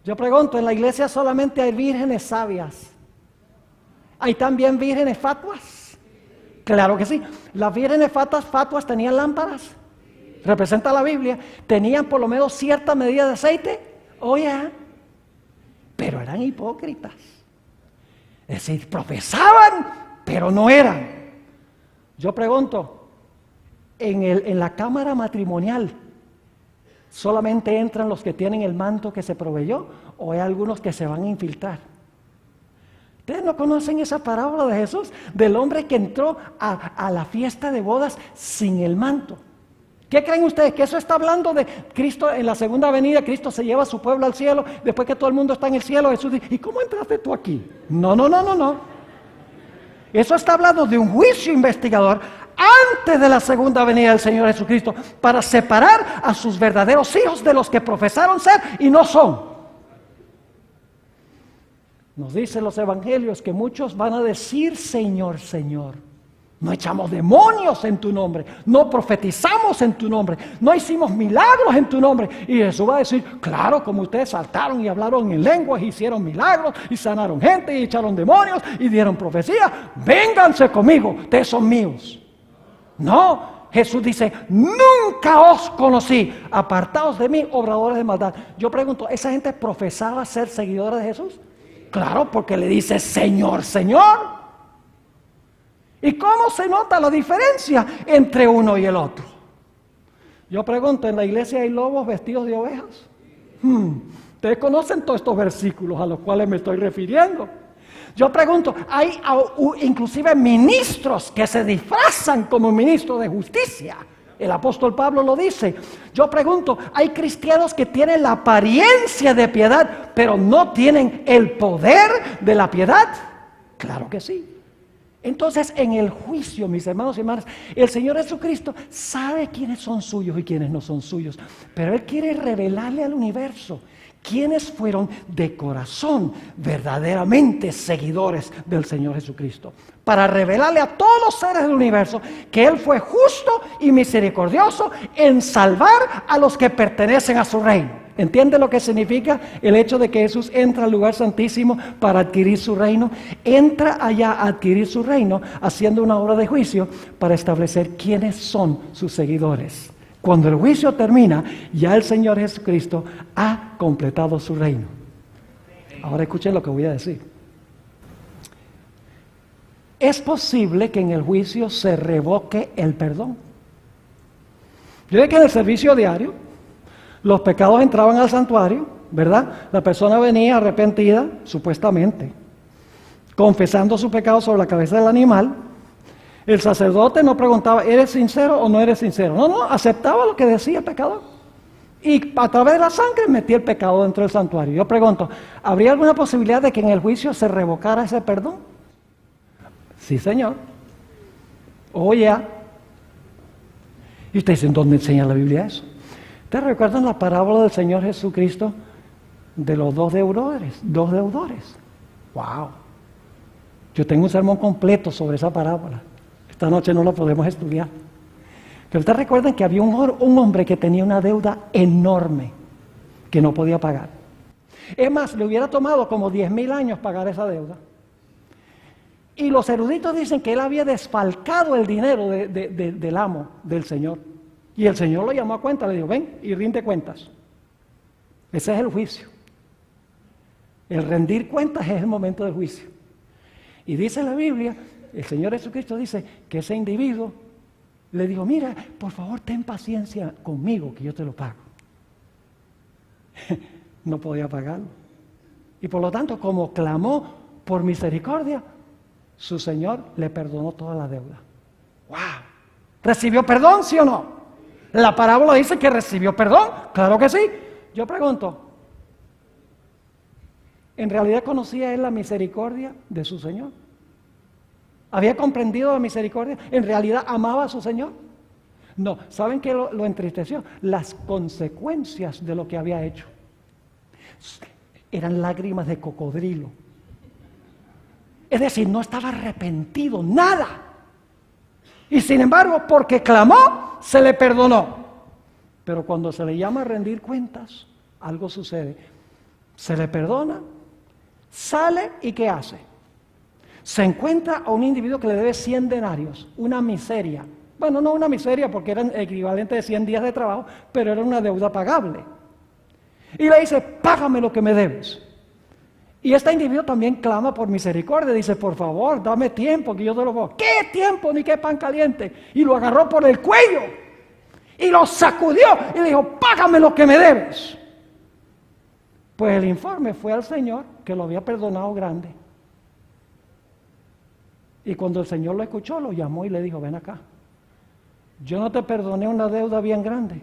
Yo pregunto, ¿en la iglesia solamente hay vírgenes sabias? ¿Hay también vírgenes fatuas? Claro que sí. Las vírgenes fatuas tenían lámparas. Representa la Biblia. Tenían por lo menos cierta medida de aceite. Pero eran hipócritas. Es decir, profesaban, pero no eran. Yo pregunto, en la cámara matrimonial, ¿solamente entran los que tienen el manto que se proveyó o hay algunos que se van a infiltrar? ¿Ustedes no conocen esa parábola de Jesús? Del hombre que entró a la fiesta de bodas sin el manto. ¿Qué creen ustedes? ¿Que eso está hablando de Cristo en la segunda venida? Cristo se lleva a su pueblo al cielo, después que todo el mundo está en el cielo, Jesús dice, ¿y cómo entraste tú aquí? No. Eso está hablando de un juicio investigador antes de la segunda venida del Señor Jesucristo para separar a sus verdaderos hijos de los que profesaron ser y no son. Nos dicen los evangelios que muchos van a decir Señor, Señor. No echamos demonios en tu nombre, no profetizamos en tu nombre, no hicimos milagros en tu nombre. Y Jesús va a decir, claro, como ustedes saltaron y hablaron en lenguas, hicieron milagros y sanaron gente y echaron demonios y dieron profecía, vénganse conmigo, ustedes son míos. No, Jesús dice, nunca os conocí, apartaos de mí, obradores de maldad. Yo pregunto, ¿esa gente profesaba ser seguidora de Jesús? Claro, porque le dice Señor, Señor. ¿Y cómo se nota la diferencia entre uno y el otro? Yo pregunto, ¿en la iglesia hay lobos vestidos de ovejas? Ustedes conocen todos estos versículos a los cuales me estoy refiriendo. Yo pregunto, ¿hay inclusive ministros que se disfrazan como ministros de justicia? El apóstol Pablo lo dice. Yo pregunto, ¿hay cristianos que tienen la apariencia de piedad, pero no tienen el poder de la piedad? Claro que sí. Entonces, en el juicio, mis hermanos y hermanas, el Señor Jesucristo sabe quiénes son suyos y quiénes no son suyos, pero Él quiere revelarle al universo quiénes fueron de corazón verdaderamente seguidores del Señor Jesucristo, para revelarle a todos los seres del universo que Él fue justo y misericordioso en salvar a los que pertenecen a su reino. ¿Entiende lo que significa el hecho de que Jesús entra al lugar santísimo para adquirir su reino? Entra allá a adquirir su reino haciendo una obra de juicio para establecer quiénes son sus seguidores. Cuando el juicio termina, ya el Señor Jesucristo ha completado su reino. Ahora escuchen lo que voy a decir. Es posible que en el juicio se revoque el perdón. Yo sé que en el servicio diario los pecados entraban al santuario, ¿verdad? La persona venía arrepentida, supuestamente, confesando su pecado sobre la cabeza del animal. El sacerdote no preguntaba, ¿eres sincero o no eres sincero? No, aceptaba lo que decía el pecador. Y a través de la sangre metía el pecado dentro del santuario. Yo pregunto, ¿habría alguna posibilidad de que en el juicio se revocara ese perdón? Sí, Señor. Ya. Y usted dice, ¿dónde enseña la Biblia eso? ¿Ustedes recuerdan la parábola del Señor Jesucristo de los dos deudores? ¡Wow! Yo tengo un sermón completo sobre esa parábola. Esta noche no la podemos estudiar. Pero ustedes recuerdan que había un hombre que tenía una deuda enorme que no podía pagar. Es más, le hubiera tomado como 10,000 años pagar esa deuda. Y los eruditos dicen que él había desfalcado el dinero del amo, del Señor. Y el Señor lo llamó a cuenta, le dijo, ven y rinde cuentas. Ese es el juicio. El rendir cuentas es el momento del juicio. Y dice la Biblia, el Señor Jesucristo dice que ese individuo le dijo, mira, por favor ten paciencia conmigo que yo te lo pago. No podía pagarlo. Y por lo tanto, como clamó por misericordia, su Señor le perdonó toda la deuda. ¡Wow! ¿Recibió perdón, sí o no? La parábola dice que recibió perdón. Claro que sí. Yo pregunto, ¿en realidad conocía él la misericordia de su Señor? ¿Había comprendido la misericordia? ¿En realidad amaba a su Señor? No. ¿Saben qué lo entristeció? Las consecuencias de lo que había hecho. Eran lágrimas de cocodrilo. Es decir, no estaba arrepentido, nada. Y sin embargo, porque clamó, se le perdonó. Pero cuando se le llama a rendir cuentas, algo sucede. Se le perdona, sale y ¿qué hace? Se encuentra a un individuo que le debe 100 denarios, una miseria. Bueno, no una miseria porque era equivalente de 100 días de trabajo, pero era una deuda pagable. Y le dice, págame lo que me debes. Y este individuo también clama por misericordia, dice, por favor, dame tiempo que yo te lo pongo. ¿Qué tiempo ni qué pan caliente? Y lo agarró por el cuello y lo sacudió y le dijo, págame lo que me debes. Pues el informe fue al Señor que lo había perdonado grande. Y cuando el Señor lo escuchó, lo llamó y le dijo, ven acá. Yo no te perdoné una deuda bien grande.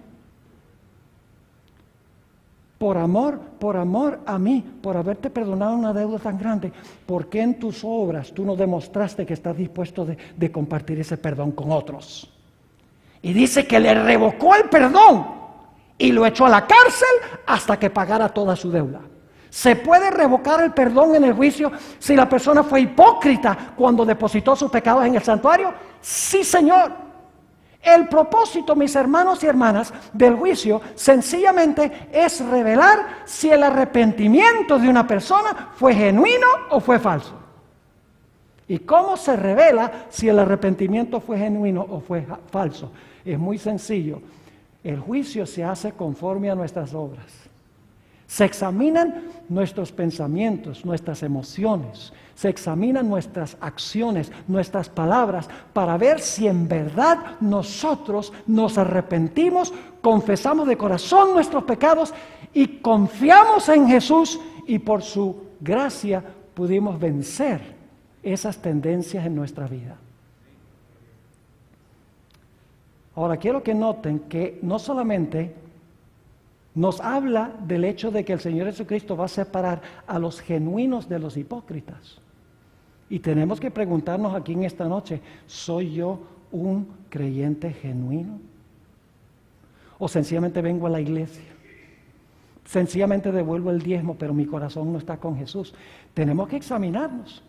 Por amor a mí, por haberte perdonado una deuda tan grande, ¿por qué en tus obras tú no demostraste que estás dispuesto de compartir ese perdón con otros? Y dice que le revocó el perdón y lo echó a la cárcel hasta que pagara toda su deuda. ¿Se puede revocar el perdón en el juicio si la persona fue hipócrita cuando depositó sus pecados en el santuario? Sí, Señor. El propósito, mis hermanos y hermanas, del juicio sencillamente es revelar si el arrepentimiento de una persona fue genuino o fue falso. ¿Y cómo se revela si el arrepentimiento fue genuino o fue falso? Es muy sencillo. El juicio se hace conforme a nuestras obras. Se examinan nuestros pensamientos, nuestras emociones, se examinan nuestras acciones, nuestras palabras, para ver si en verdad nosotros nos arrepentimos, confesamos de corazón nuestros pecados y confiamos en Jesús y por su gracia pudimos vencer esas tendencias en nuestra vida. Ahora quiero que noten que no solamente nos habla del hecho de que el Señor Jesucristo va a separar a los genuinos de los hipócritas. Y tenemos que preguntarnos aquí en esta noche, ¿soy yo un creyente genuino? ¿O sencillamente vengo a la iglesia? Sencillamente devuelvo el diezmo, pero mi corazón no está con Jesús. Tenemos que examinarnos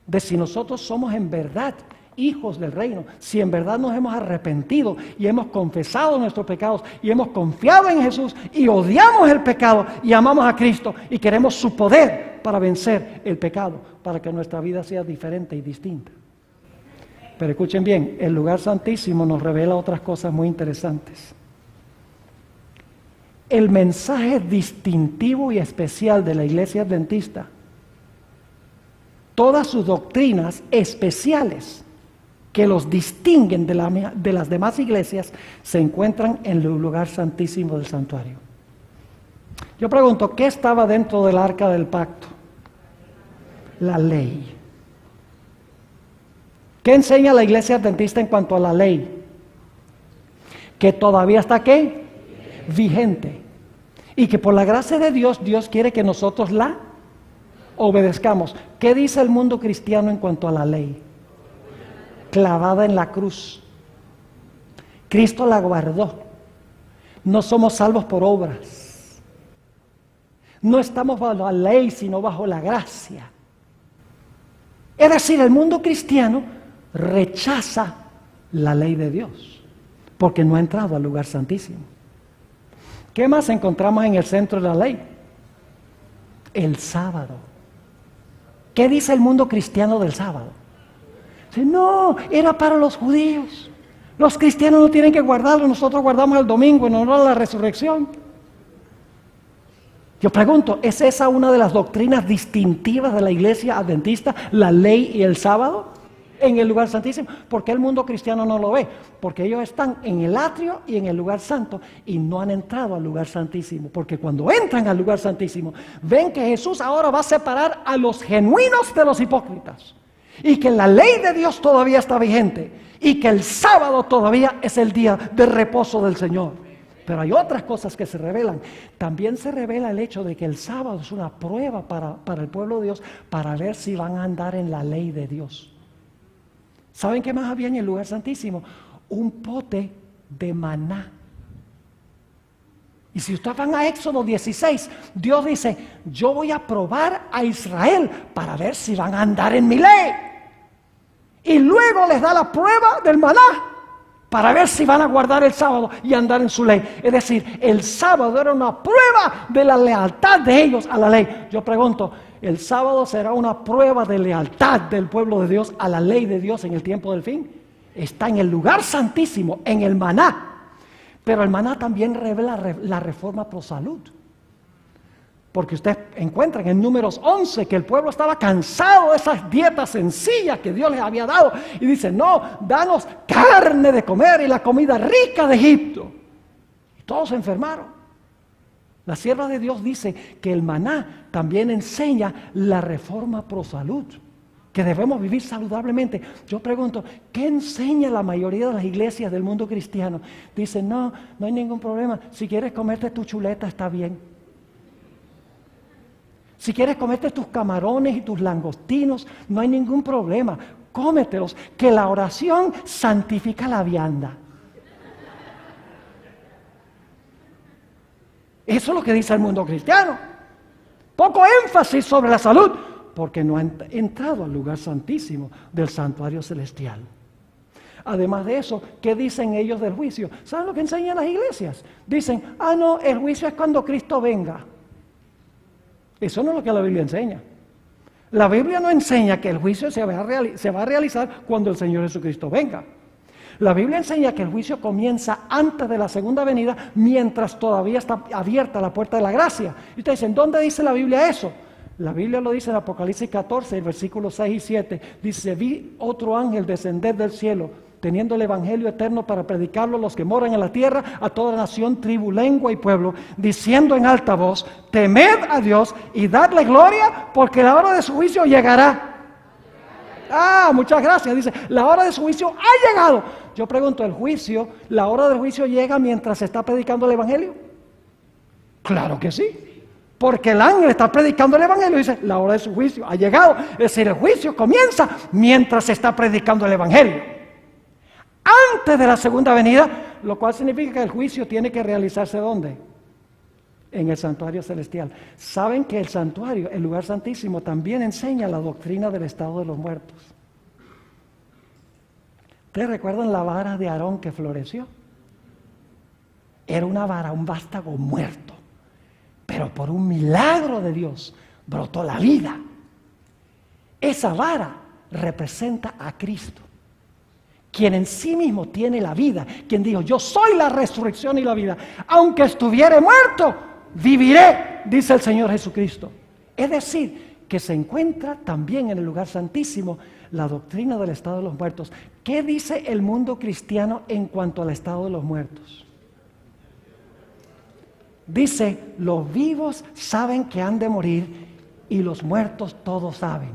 de si nosotros somos en verdad hijos del reino, si en verdad nos hemos arrepentido y hemos confesado nuestros pecados y hemos confiado en Jesús y odiamos el pecado y amamos a Cristo y queremos su poder para vencer el pecado, para que nuestra vida sea diferente y distinta. Pero escuchen bien, el lugar santísimo nos revela otras cosas muy interesantes. El mensaje distintivo y especial de la Iglesia Adventista, todas sus doctrinas especiales que los distinguen de las demás iglesias, se encuentran en el lugar santísimo del santuario. Yo pregunto, ¿qué estaba dentro del arca del pacto? La ley. ¿Qué enseña la iglesia adventista en cuanto a la ley? Que todavía está, ¿qué? Vigente. Y que por la gracia de Dios, Dios quiere que nosotros la obedezcamos. ¿Qué dice el mundo cristiano en cuanto a la ley? Clavada en la cruz. Cristo la guardó. No somos salvos por obras. No estamos bajo la ley, sino bajo la gracia. Es decir, el mundo cristiano rechaza la ley de Dios, porque no ha entrado al lugar santísimo. ¿Qué más encontramos en el centro de la ley? El sábado. ¿Qué dice el mundo cristiano del sábado? Dice, no, era para los judíos. Los cristianos no tienen que guardarlo, nosotros guardamos el domingo en honor a la resurrección. Yo pregunto, ¿es esa una de las doctrinas distintivas de la iglesia adventista, la ley y el sábado en el lugar santísimo? ¿Por qué el mundo cristiano no lo ve? Porque ellos están en el atrio y en el lugar santo y no han entrado al lugar santísimo. Porque cuando entran al lugar santísimo, ven que Jesús ahora va a separar a los genuinos de los hipócritas. Y que la ley de Dios todavía está vigente. Y que el sábado todavía es el día de reposo del Señor. Pero hay otras cosas que se revelan. También se revela el hecho de que el sábado es una prueba para el pueblo de Dios para ver si van a andar en la ley de Dios. ¿Saben qué más había en el lugar santísimo? Un pote de maná. Y si ustedes van a Éxodo 16, Dios dice, yo voy a probar a Israel para ver si van a andar en mi ley. Y luego les da la prueba del maná para ver si van a guardar el sábado y andar en su ley. Es decir, el sábado era una prueba de la lealtad de ellos a la ley. Yo pregunto, ¿el sábado será una prueba de lealtad del pueblo de Dios a la ley de Dios en el tiempo del fin? Está en el lugar santísimo, en el maná. Pero el maná también revela la reforma pro salud. Porque ustedes encuentran en Números 11 que el pueblo estaba cansado de esas dietas sencillas que Dios les había dado. Y dice, no, danos carne de comer y la comida rica de Egipto. Y todos se enfermaron. La sierva de Dios dice que el maná también enseña la reforma pro salud. Que debemos vivir saludablemente. Yo pregunto, ¿qué enseña la mayoría de las iglesias del mundo cristiano? Dicen, no hay ningún problema. Si quieres comerte tu chuleta, está bien. Si quieres comerte tus camarones y tus langostinos, no hay ningún problema. Cómetelos, que la oración santifica la vianda. Eso es lo que dice el mundo cristiano. Poco énfasis sobre la salud, porque no han entrado al lugar santísimo del santuario celestial. Además de eso, ¿qué dicen ellos del juicio? ¿Saben lo que enseñan las iglesias? Dicen, no, el juicio es cuando Cristo venga. Eso no es lo que la Biblia enseña. La Biblia no enseña que el juicio se va a realizar cuando el Señor Jesucristo venga. La Biblia enseña que el juicio comienza antes de la segunda venida, mientras todavía está abierta la puerta de la gracia. Y ustedes dicen, ¿dónde dice la Biblia eso? La Biblia lo dice en Apocalipsis 14, versículos 6 y 7. Dice, vi otro ángel descender del cielo, teniendo el evangelio eterno para predicarlo a los que moran en la tierra, a toda nación, tribu, lengua y pueblo, diciendo en alta voz, temed a Dios y dadle gloria, porque la hora de su juicio llegará. Muchas gracias. Dice, la hora de su juicio ha llegado. Yo pregunto, ¿el juicio, la hora del juicio llega mientras se está predicando el evangelio? Claro que sí. Porque el ángel está predicando el evangelio y dice, la hora de su juicio ha llegado. Es decir, el juicio comienza mientras se está predicando el evangelio. Antes de la segunda venida, lo cual significa que el juicio tiene que realizarse ¿dónde? En el santuario celestial. ¿Saben que el santuario, el lugar santísimo, también enseña la doctrina del estado de los muertos? ¿Ustedes recuerdan la vara de Aarón que floreció? Era una vara, un vástago muerto. Pero por un milagro de Dios brotó la vida. Esa vara representa a Cristo, quien en sí mismo tiene la vida, quien dijo, yo soy la resurrección y la vida. Aunque estuviere muerto, viviré, dice el Señor Jesucristo. Es decir, que se encuentra también en el lugar santísimo la doctrina del estado de los muertos. ¿Qué dice el mundo cristiano en cuanto al estado de los muertos? Dice, los vivos saben que han de morir y los muertos todos saben.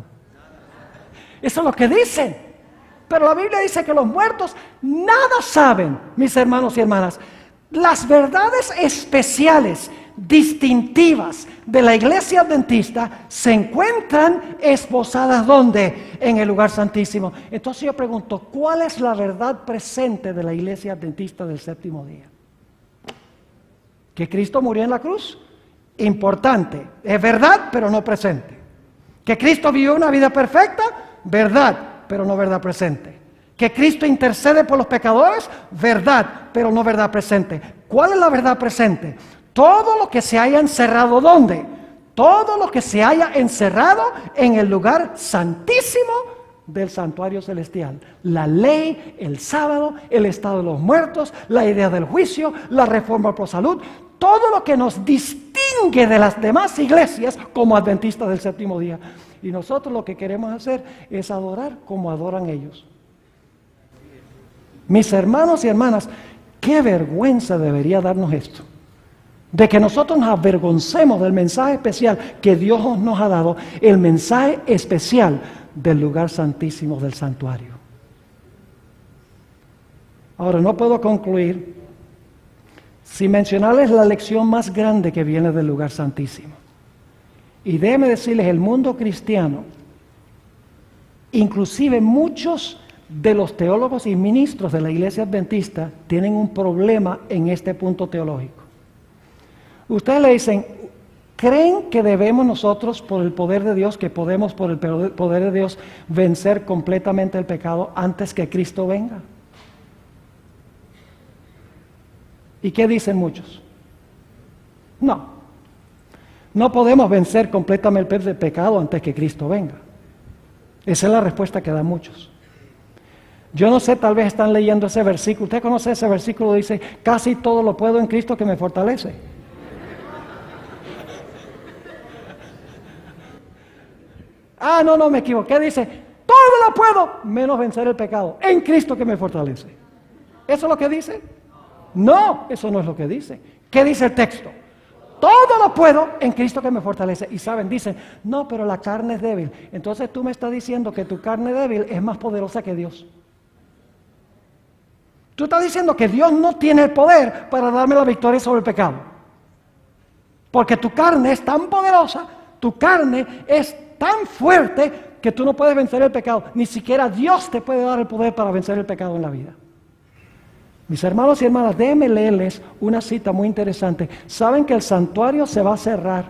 Eso es lo que dicen. Pero la Biblia dice que los muertos nada saben, mis hermanos y hermanas. Las verdades especiales, distintivas de la iglesia adventista se encuentran esbozadas ¿dónde? En el lugar santísimo. Entonces yo pregunto, ¿cuál es la verdad presente de la iglesia adventista del séptimo día? ¿Que Cristo murió en la cruz? Importante, es verdad, pero no presente. ¿Que Cristo vivió una vida perfecta? Verdad, pero no verdad presente. ¿Que Cristo intercede por los pecadores? Verdad, pero no verdad presente. ¿Cuál es la verdad presente? Todo lo que se haya encerrado, ¿dónde? Todo lo que se haya encerrado en el lugar santísimo del santuario celestial. La ley, el sábado, el estado de los muertos, la idea del juicio, la reforma por salud, todo lo que nos distingue de las demás iglesias como adventistas del séptimo día. Y nosotros lo que queremos hacer es adorar como adoran ellos. Mis hermanos y hermanas, qué vergüenza debería darnos esto. De que nosotros nos avergoncemos del mensaje especial que Dios nos ha dado, el mensaje especial del lugar santísimo del santuario. Ahora, no puedo concluir sin mencionarles la lección más grande que viene del lugar santísimo. Y déjenme decirles, el mundo cristiano, inclusive muchos de los teólogos y ministros de la iglesia adventista, tienen un problema en este punto teológico. Ustedes le dicen, ¿creen que debemos nosotros, por el poder de Dios, que podemos por el poder de Dios vencer completamente el pecado antes que Cristo venga? ¿Y qué dicen muchos? No podemos vencer completamente el pecado antes que Cristo venga. Esa es la respuesta que dan muchos. Yo no sé, tal vez están leyendo ese versículo. ¿Usted conoce ese versículo? Dice, casi todo lo puedo en Cristo que me fortalece. No, me equivoqué. Dice, todo lo puedo menos vencer el pecado en Cristo que me fortalece. ¿Eso es lo que dice? No, eso no es lo que dice. ¿Qué dice el texto? Todo lo puedo en Cristo que me fortalece. Y saben, dicen, no, pero la carne es débil. Entonces tú me estás diciendo que tu carne débil es más poderosa que Dios. Tú estás diciendo que Dios no tiene el poder para darme la victoria sobre el pecado. Porque tu carne es tan poderosa, tu carne es tan fuerte que tú no puedes vencer el pecado. Ni siquiera Dios te puede dar el poder para vencer el pecado en la vida. Mis hermanos y hermanas, déjenme leerles una cita muy interesante. Saben que el santuario se va a cerrar.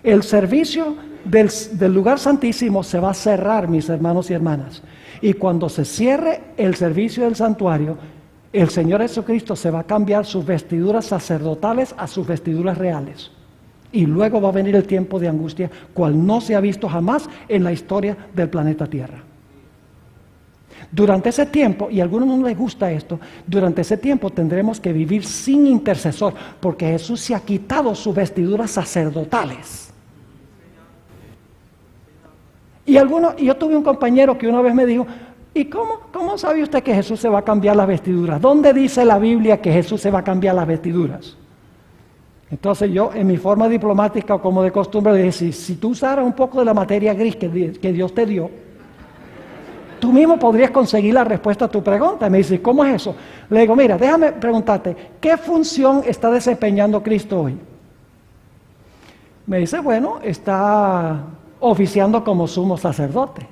El servicio del lugar santísimo se va a cerrar, mis hermanos y hermanas. Y cuando se cierre el servicio del santuario, el Señor Jesucristo se va a cambiar sus vestiduras sacerdotales a sus vestiduras reales. Y luego va a venir el tiempo de angustia, cual no se ha visto jamás en la historia del planeta Tierra. Durante ese tiempo, y a algunos no les gusta esto, durante ese tiempo tendremos que vivir sin intercesor, porque Jesús se ha quitado sus vestiduras sacerdotales. Y yo tuve un compañero que una vez me dijo, ¿y cómo sabe usted que Jesús se va a cambiar las vestiduras? ¿Dónde dice la Biblia que Jesús se va a cambiar las vestiduras? Entonces yo, en mi forma diplomática o como de costumbre, le dije, si tú usaras un poco de la materia gris que Dios te dio, tú mismo podrías conseguir la respuesta a tu pregunta. Y me dice, ¿cómo es eso? Le digo, mira, déjame preguntarte, ¿qué función está desempeñando Cristo hoy? Me dice, bueno, está oficiando como sumo sacerdote.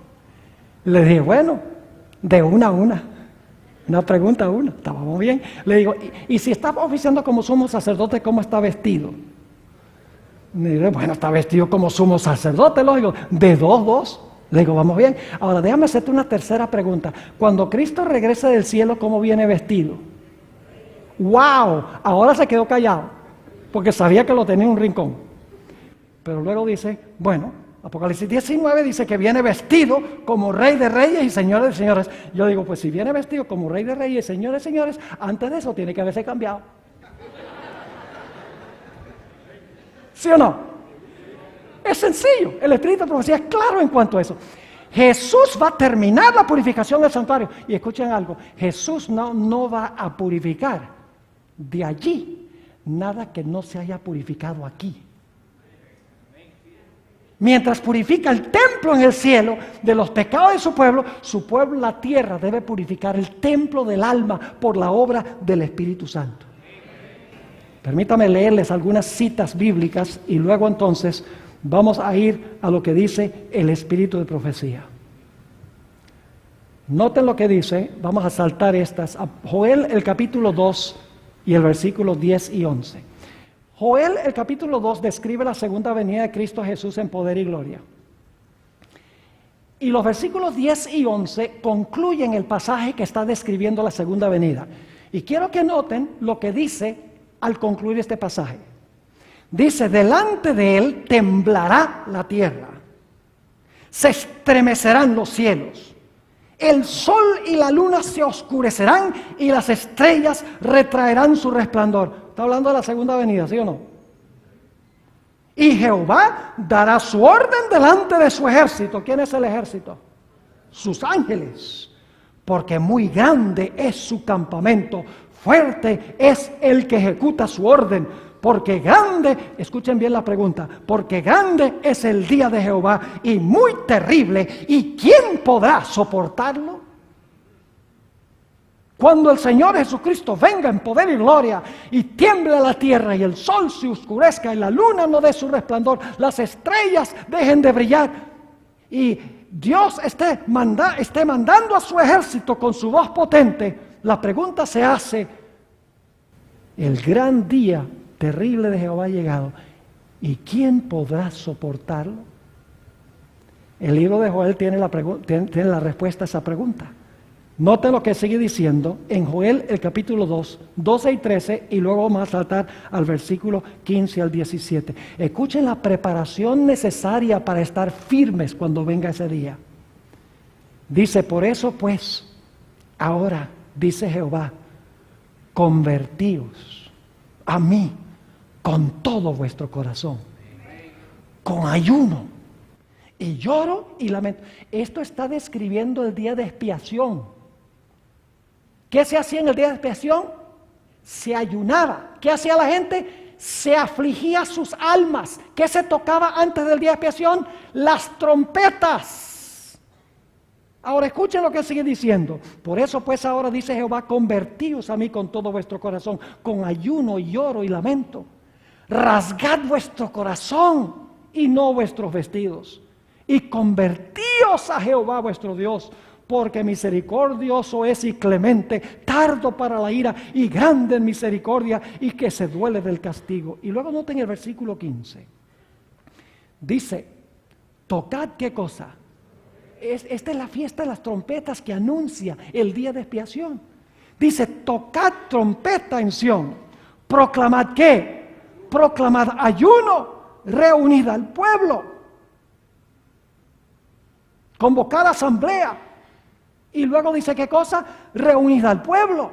Le dije, bueno, de una a una pregunta a una, estábamos bien. Le digo, ¿y si está oficiando como sumo sacerdote, cómo está vestido? Me dice, bueno, está vestido como sumo sacerdote, lógico, de dos. Le digo, vamos bien. Ahora, déjame hacerte una tercera pregunta. Cuando Cristo regrese del cielo, ¿cómo viene vestido? ¡Wow! Ahora se quedó callado, porque sabía que lo tenía en un rincón. Pero luego dice, bueno, Apocalipsis 19 dice que viene vestido como Rey de Reyes y Señores de Señores. Yo digo, pues si viene vestido como Rey de Reyes y Señores de Señores, antes de eso tiene que haberse cambiado. ¿Sí o no? Es sencillo, el Espíritu de Profecía es claro en cuanto a eso. Jesús va a terminar la purificación del santuario. Y escuchen algo, Jesús no va a purificar de allí nada que no se haya purificado aquí. Mientras purifica el templo en el cielo de los pecados de su pueblo, la tierra debe purificar el templo del alma por la obra del Espíritu Santo. Permítame leerles algunas citas bíblicas y luego entonces vamos a ir a lo que dice el Espíritu de Profecía. Noten lo que dice, vamos a saltar estas, a Joel el capítulo 2 y el versículo 10 y 11. Joel el capítulo 2 describe la segunda venida de Cristo Jesús en poder y gloria. Y los versículos 10 y 11 concluyen el pasaje que está describiendo la segunda venida. Y quiero que noten lo que dice al concluir este pasaje. Dice, delante de él temblará la tierra, se estremecerán los cielos, el sol y la luna se oscurecerán y las estrellas retraerán su resplandor. Está hablando de la segunda venida, ¿sí o no? Y Jehová dará su orden delante de su ejército. ¿Quién es el ejército? Sus ángeles. Porque muy grande es su campamento, fuerte es el que ejecuta su orden. Porque grande, escuchen bien la pregunta, porque grande es el día de Jehová y muy terrible, ¿y quién podrá soportarlo? Cuando el Señor Jesucristo venga en poder y gloria y tiemble la tierra y el sol se oscurezca y la luna no dé su resplandor, las estrellas dejen de brillar y Dios esté mandando a su ejército con su voz potente, la pregunta se hace: el gran día terrible de Jehová ha llegado, ¿y quién podrá soportarlo? El libro de Joel tiene la respuesta a esa pregunta. Note lo que sigue diciendo en Joel el capítulo 2, 12 y 13, y luego vamos a saltar al versículo 15 al 17. Escuchen la preparación necesaria para estar firmes cuando venga ese día. Dice: por eso pues, ahora, dice Jehová, convertíos a mí con todo vuestro corazón, con ayuno y lloro y lamento. Esto está describiendo el día de expiación. ¿Qué se hacía en el día de expiación? Se ayunaba. ¿Qué hacía la gente? Se afligía sus almas. ¿Qué se tocaba antes del día de expiación? Las trompetas. Ahora escuchen lo que sigue diciendo. Por eso pues ahora dice Jehová, convertíos a mí con todo vuestro corazón, con ayuno, lloro y lamento. Rasgad vuestro corazón y no vuestros vestidos, y convertíos a Jehová vuestro Dios, porque misericordioso es y clemente, tardo para la ira y grande en misericordia, y que se duele del castigo. Y luego noten el versículo 15. Dice: tocad, ¿qué cosa? Esta es la fiesta de las trompetas que anuncia el día de expiación. Dice: tocad trompeta en Sión. Proclamad, ¿qué? Proclamad ayuno, reunid al pueblo, convocar asamblea. Y luego dice, ¿qué cosa? Reunid al pueblo,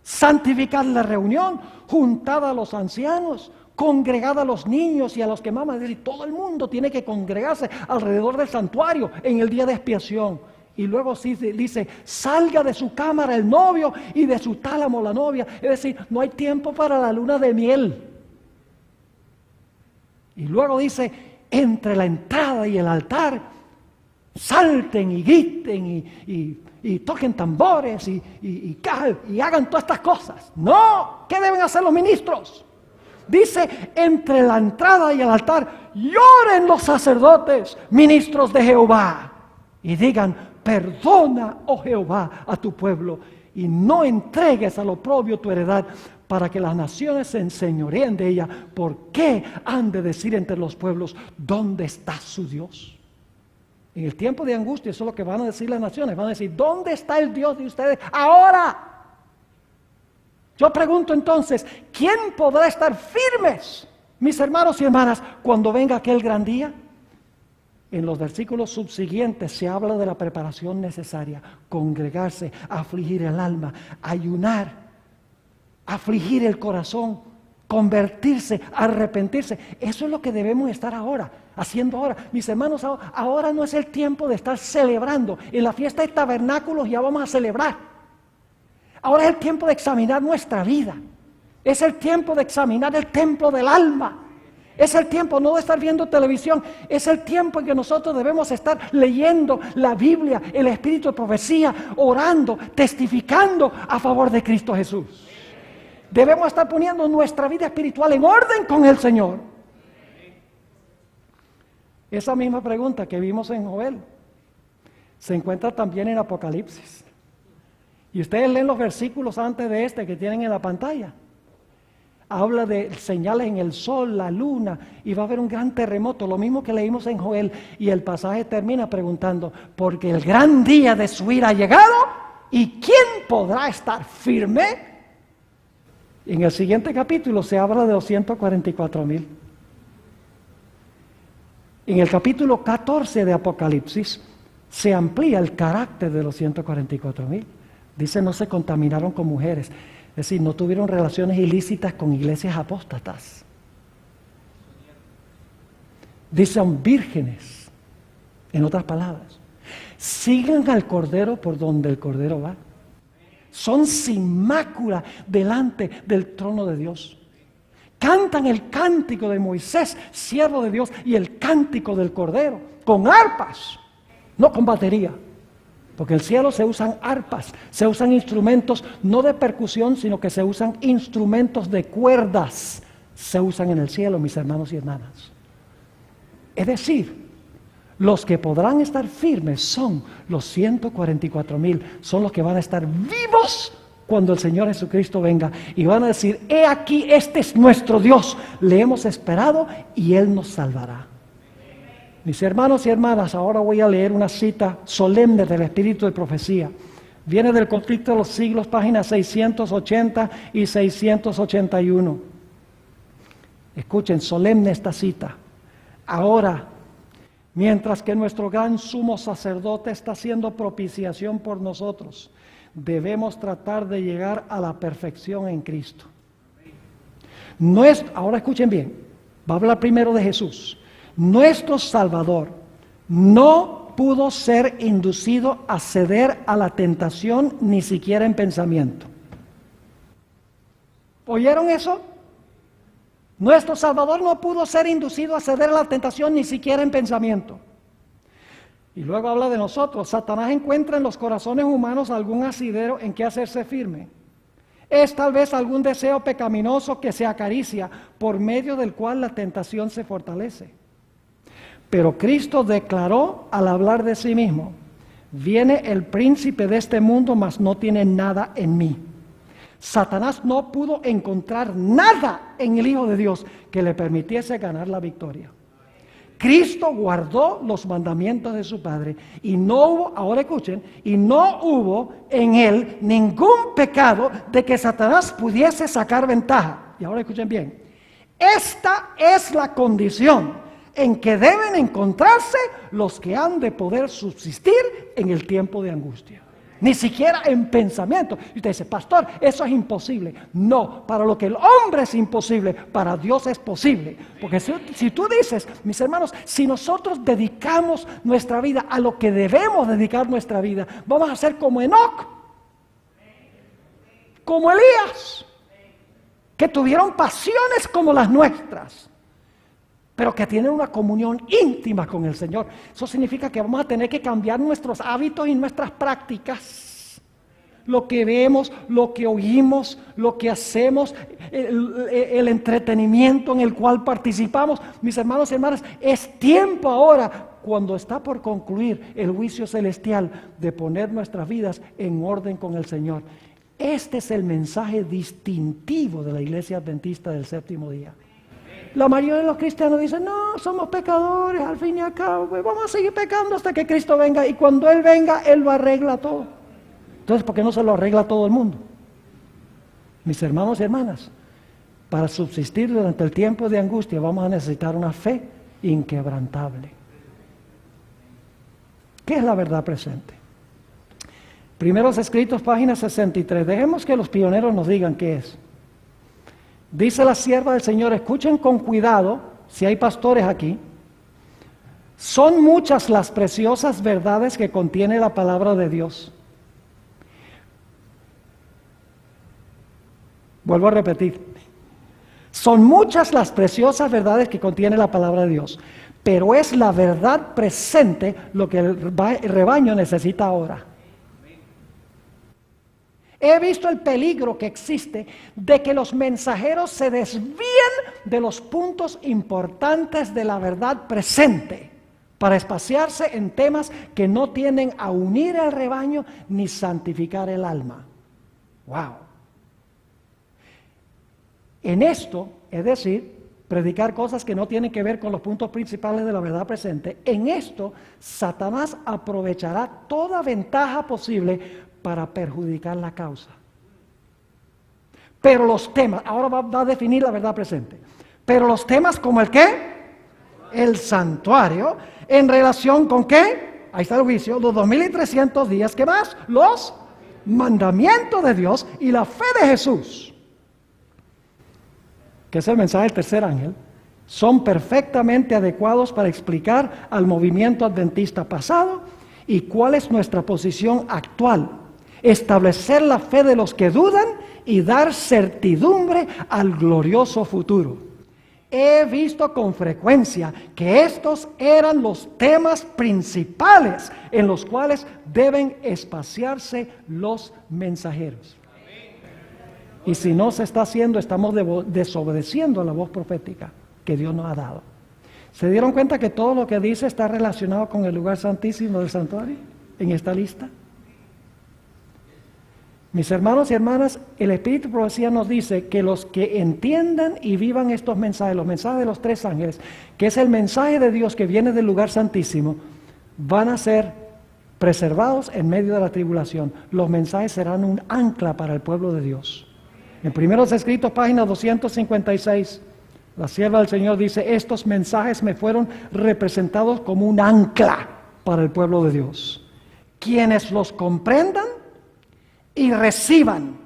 santificad la reunión, juntad a los ancianos, congregad a los niños y a los que maman. Es decir, todo el mundo tiene que congregarse alrededor del santuario en el día de expiación. Y luego sí dice: salga de su cámara el novio y de su tálamo la novia. Es decir, no hay tiempo para la luna de miel. Y luego dice: entre la entrada y el altar, salten y griten y toquen tambores y hagan todas estas cosas. No, ¿qué deben hacer los ministros? Dice: entre la entrada y el altar, lloren los sacerdotes, ministros de Jehová, y digan: perdona, oh Jehová, a tu pueblo, y no entregues al oprobio tu heredad, para que las naciones se enseñoreen de ella. ¿Por qué han de decir entre los pueblos: ¿dónde está su Dios? En el tiempo de angustia, eso es lo que van a decir las naciones. Van a decir: ¿dónde está el Dios de ustedes ahora? Yo pregunto entonces, ¿quién podrá estar firmes, mis hermanos y hermanas, cuando venga aquel gran día? En los versículos subsiguientes se habla de la preparación necesaria: congregarse, afligir el alma, ayunar, afligir el corazón, convertirse, arrepentirse. Eso es lo que debemos estar haciendo ahora. Mis hermanos, ahora no es el tiempo de estar celebrando. En la fiesta de tabernáculos ya vamos a celebrar. Ahora es el tiempo de examinar nuestra vida. Es el tiempo de examinar el templo del alma. Es el tiempo no de estar viendo televisión. Es el tiempo en que nosotros debemos estar leyendo la Biblia, el espíritu de profecía, orando, testificando a favor de Cristo Jesús. Debemos estar poniendo nuestra vida espiritual en orden con el Señor. Esa misma pregunta que vimos en Joel se encuentra también en Apocalipsis. Y ustedes leen los versículos antes de este que tienen en la pantalla. Habla de señales en el sol, la luna, y va a haber un gran terremoto, lo mismo que leímos en Joel. Y el pasaje termina preguntando: porque el gran día de su ira ha llegado, ¿y quién podrá estar firme? En el siguiente capítulo se habla de los 144,000. En el capítulo 14 de Apocalipsis se amplía el carácter de los 144,000. Dice, no se contaminaron con mujeres. Es decir, no tuvieron relaciones ilícitas con iglesias apóstatas. Dice, son vírgenes. En otras palabras, sigan al Cordero por donde el Cordero va. Son sin mácula delante del trono de Dios. Cantan el cántico de Moisés, siervo de Dios, y el cántico del Cordero, con arpas, no con batería. Porque en el cielo se usan arpas, se usan instrumentos no de percusión, sino que se usan instrumentos de cuerdas. Se usan en el cielo, mis hermanos y hermanas. Es decir, los que podrán estar firmes son los 144,000, son los que van a estar vivos cuando el Señor Jesucristo venga y van a decir, he aquí, este es nuestro Dios, le hemos esperado y Él nos salvará. Mis hermanos y hermanas, ahora voy a leer una cita solemne del Espíritu de Profecía. Viene del Conflicto de los Siglos, páginas 680 y 681. Escuchen, solemne esta cita. Ahora, mientras que nuestro gran sumo sacerdote está haciendo propiciación por nosotros, debemos tratar de llegar a la perfección en Cristo. Ahora escuchen bien, va a hablar primero de Jesús. Nuestro Salvador no pudo ser inducido a ceder a la tentación ni siquiera en pensamiento. ¿Oyeron eso? Nuestro Salvador no pudo ser inducido a ceder a la tentación ni siquiera en pensamiento. Y luego habla de nosotros. Satanás encuentra en los corazones humanos algún asidero en que hacerse firme. Es tal vez algún deseo pecaminoso que se acaricia, por medio del cual la tentación se fortalece. Pero Cristo declaró al hablar de sí mismo, viene el príncipe de este mundo, mas no tiene nada en mí. Satanás no pudo encontrar nada en el Hijo de Dios que le permitiese ganar la victoria. Cristo guardó los mandamientos de su Padre y no hubo, ahora escuchen, y no hubo en Él ningún pecado de que Satanás pudiese sacar ventaja. Y ahora escuchen bien, esta es la condición en que deben encontrarse los que han de poder subsistir en el tiempo de angustia. Ni siquiera en pensamiento. Y usted dice, pastor, eso es imposible. No, para lo que el hombre es imposible, para Dios es posible. Porque si tú dices, mis hermanos, si nosotros dedicamos nuestra vida a lo que debemos dedicar nuestra vida, vamos a ser como Enoc, como Elías, que tuvieron pasiones como las nuestras, pero que tienen una comunión íntima con el Señor. Eso significa que vamos a tener que cambiar nuestros hábitos y nuestras prácticas. Lo que vemos, lo que oímos, lo que hacemos, el entretenimiento en el cual participamos. Mis hermanos y hermanas, es tiempo ahora, cuando está por concluir el juicio celestial, de poner nuestras vidas en orden con el Señor. Este es el mensaje distintivo de la Iglesia Adventista del Séptimo Día. La mayoría de los cristianos dicen, no, somos pecadores, al fin y al cabo, pues vamos a seguir pecando hasta que Cristo venga, y cuando Él venga, Él lo arregla todo. Entonces, ¿por qué no se lo arregla a todo el mundo? Mis hermanos y hermanas, para subsistir durante el tiempo de angustia vamos a necesitar una fe inquebrantable. ¿Qué es la verdad presente? Primeros Escritos, página 63. Dejemos que los pioneros nos digan qué es. Dice la sierva del Señor, escuchen con cuidado, si hay pastores aquí. Son muchas las preciosas verdades que contiene la palabra de Dios. Vuelvo a repetir. Son muchas las preciosas verdades que contiene la palabra de Dios, pero es la verdad presente lo que el rebaño necesita ahora. He visto el peligro que existe de que los mensajeros se desvíen de los puntos importantes de la verdad presente para espaciarse en temas que no tienden a unir al rebaño ni santificar el alma. ¡Wow! En esto, es decir, predicar cosas que no tienen que ver con los puntos principales de la verdad presente, en esto Satanás aprovechará toda ventaja posible para perjudicar la causa. Pero los temas, ahora va a definir la verdad presente, pero los temas como el ¿qué? el santuario, ¿en relación con qué? Ahí está el juicio, los 2300 días, ¿qué más? Los mandamientos de Dios y la fe de Jesús, que es el mensaje del tercer ángel, son perfectamente adecuados para explicar al movimiento adventista pasado y cuál es nuestra posición actual, establecer la fe de los que dudan y dar certidumbre al glorioso futuro. He visto con frecuencia que estos eran los temas principales en los cuales deben espaciarse los mensajeros. Y si no se está haciendo, estamos desobedeciendo a la voz profética que Dios nos ha dado. ¿Se dieron cuenta que todo lo que dice está relacionado con el lugar santísimo del santuario en esta lista? Mis hermanos y hermanas, el Espíritu de Profecía nos dice que los que entiendan y vivan estos mensajes, los mensajes de los tres ángeles, que es el mensaje de Dios que viene del lugar santísimo, van a ser preservados en medio de la tribulación. Los mensajes serán un ancla para el pueblo de Dios. En Primeros Escritos, página 256, la sierva del Señor dice: estos mensajes me fueron representados como un ancla para el pueblo de Dios. Quienes los comprendan y reciban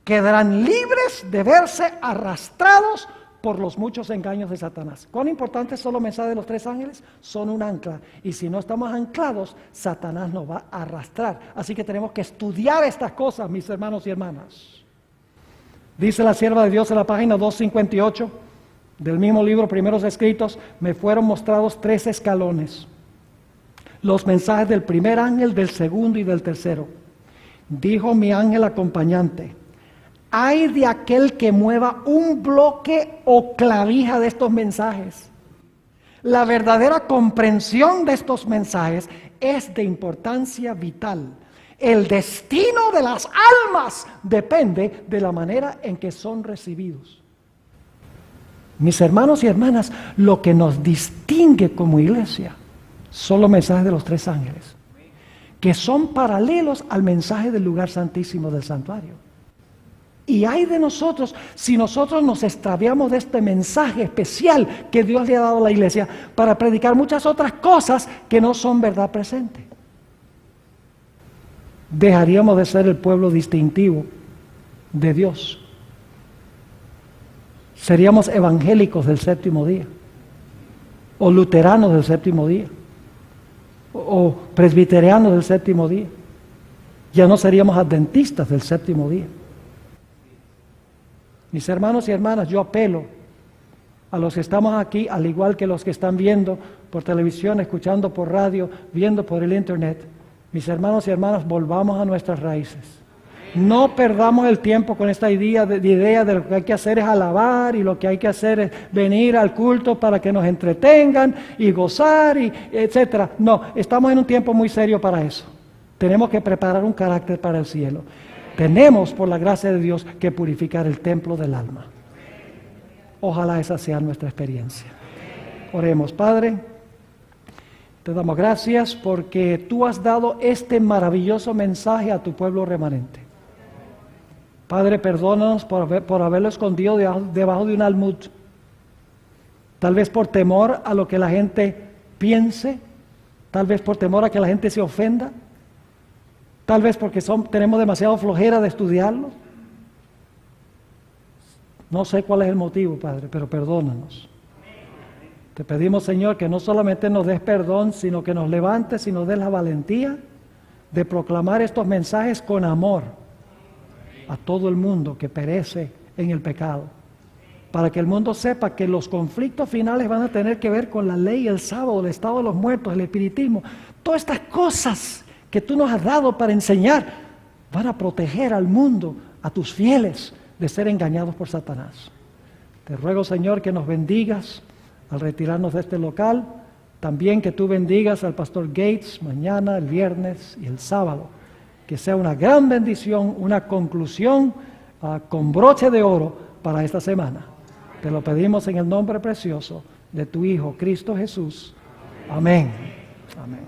quedarán libres de verse arrastrados por los muchos engaños de Satanás. ¿Cuán importantes son los mensajes de los tres ángeles? Son un ancla, y si no estamos anclados, Satanás nos va a arrastrar. Así que tenemos que estudiar estas cosas, mis hermanos y hermanas. Dice la sierva de Dios en la página 258 del mismo libro, Primeros Escritos: me fueron mostrados 3 escalones, los mensajes del primer ángel, del segundo y del tercero. Dijo mi ángel acompañante: ay de aquel que mueva un bloque o clavija de estos mensajes. La verdadera comprensión de estos mensajes es de importancia vital. El destino de las almas depende de la manera en que son recibidos. Mis hermanos y hermanas, lo que nos distingue como iglesia son los mensajes de los tres ángeles, que son paralelos al mensaje del lugar santísimo del santuario. Y hay de nosotros si nosotros nos extraviamos de este mensaje especial que Dios le ha dado a la iglesia para predicar muchas otras cosas que no son verdad presente. Dejaríamos de ser el pueblo distintivo de Dios. Seríamos evangélicos del séptimo día, o luteranos del séptimo día, o presbiterianos del séptimo día. Ya no seríamos adventistas del séptimo día. Mis hermanos y hermanas, yo apelo a los que estamos aquí, al igual que los que están viendo por televisión, escuchando por radio, viendo por el internet. Mis hermanos y hermanas, volvamos a nuestras raíces. No perdamos el tiempo con esta idea de lo que hay que hacer es alabar, y lo que hay que hacer es venir al culto para que nos entretengan y gozar, y etcétera. No, estamos en un tiempo muy serio para eso. Tenemos que preparar un carácter para el cielo. Tenemos, por la gracia de Dios, que purificar el templo del alma. Ojalá esa sea nuestra experiencia. Oremos. Padre, te damos gracias porque tú has dado este maravilloso mensaje a tu pueblo remanente. Padre, perdónanos por haberlo escondido debajo de un almud. Tal vez por temor a lo que la gente piense, tal vez por temor a que la gente se ofenda, tal vez porque tenemos demasiado flojera de estudiarlo. No sé cuál es el motivo, Padre, pero perdónanos. Te pedimos, Señor, que no solamente nos des perdón, sino que nos levantes y nos des la valentía de proclamar estos mensajes con amor a todo el mundo que perece en el pecado, para que el mundo sepa que los conflictos finales van a tener que ver con la ley, el sábado, el estado de los muertos, el espiritismo. Todas estas cosas que tú nos has dado para enseñar van a proteger al mundo, a tus fieles, de ser engañados por Satanás. Te ruego, Señor, que nos bendigas al retirarnos de este local. También que tú bendigas al pastor Gates mañana, el viernes y el sábado. Que sea una gran bendición, una conclusión con broche de oro para esta semana. Te lo pedimos en el nombre precioso de tu Hijo, Cristo Jesús. Amén. Amén.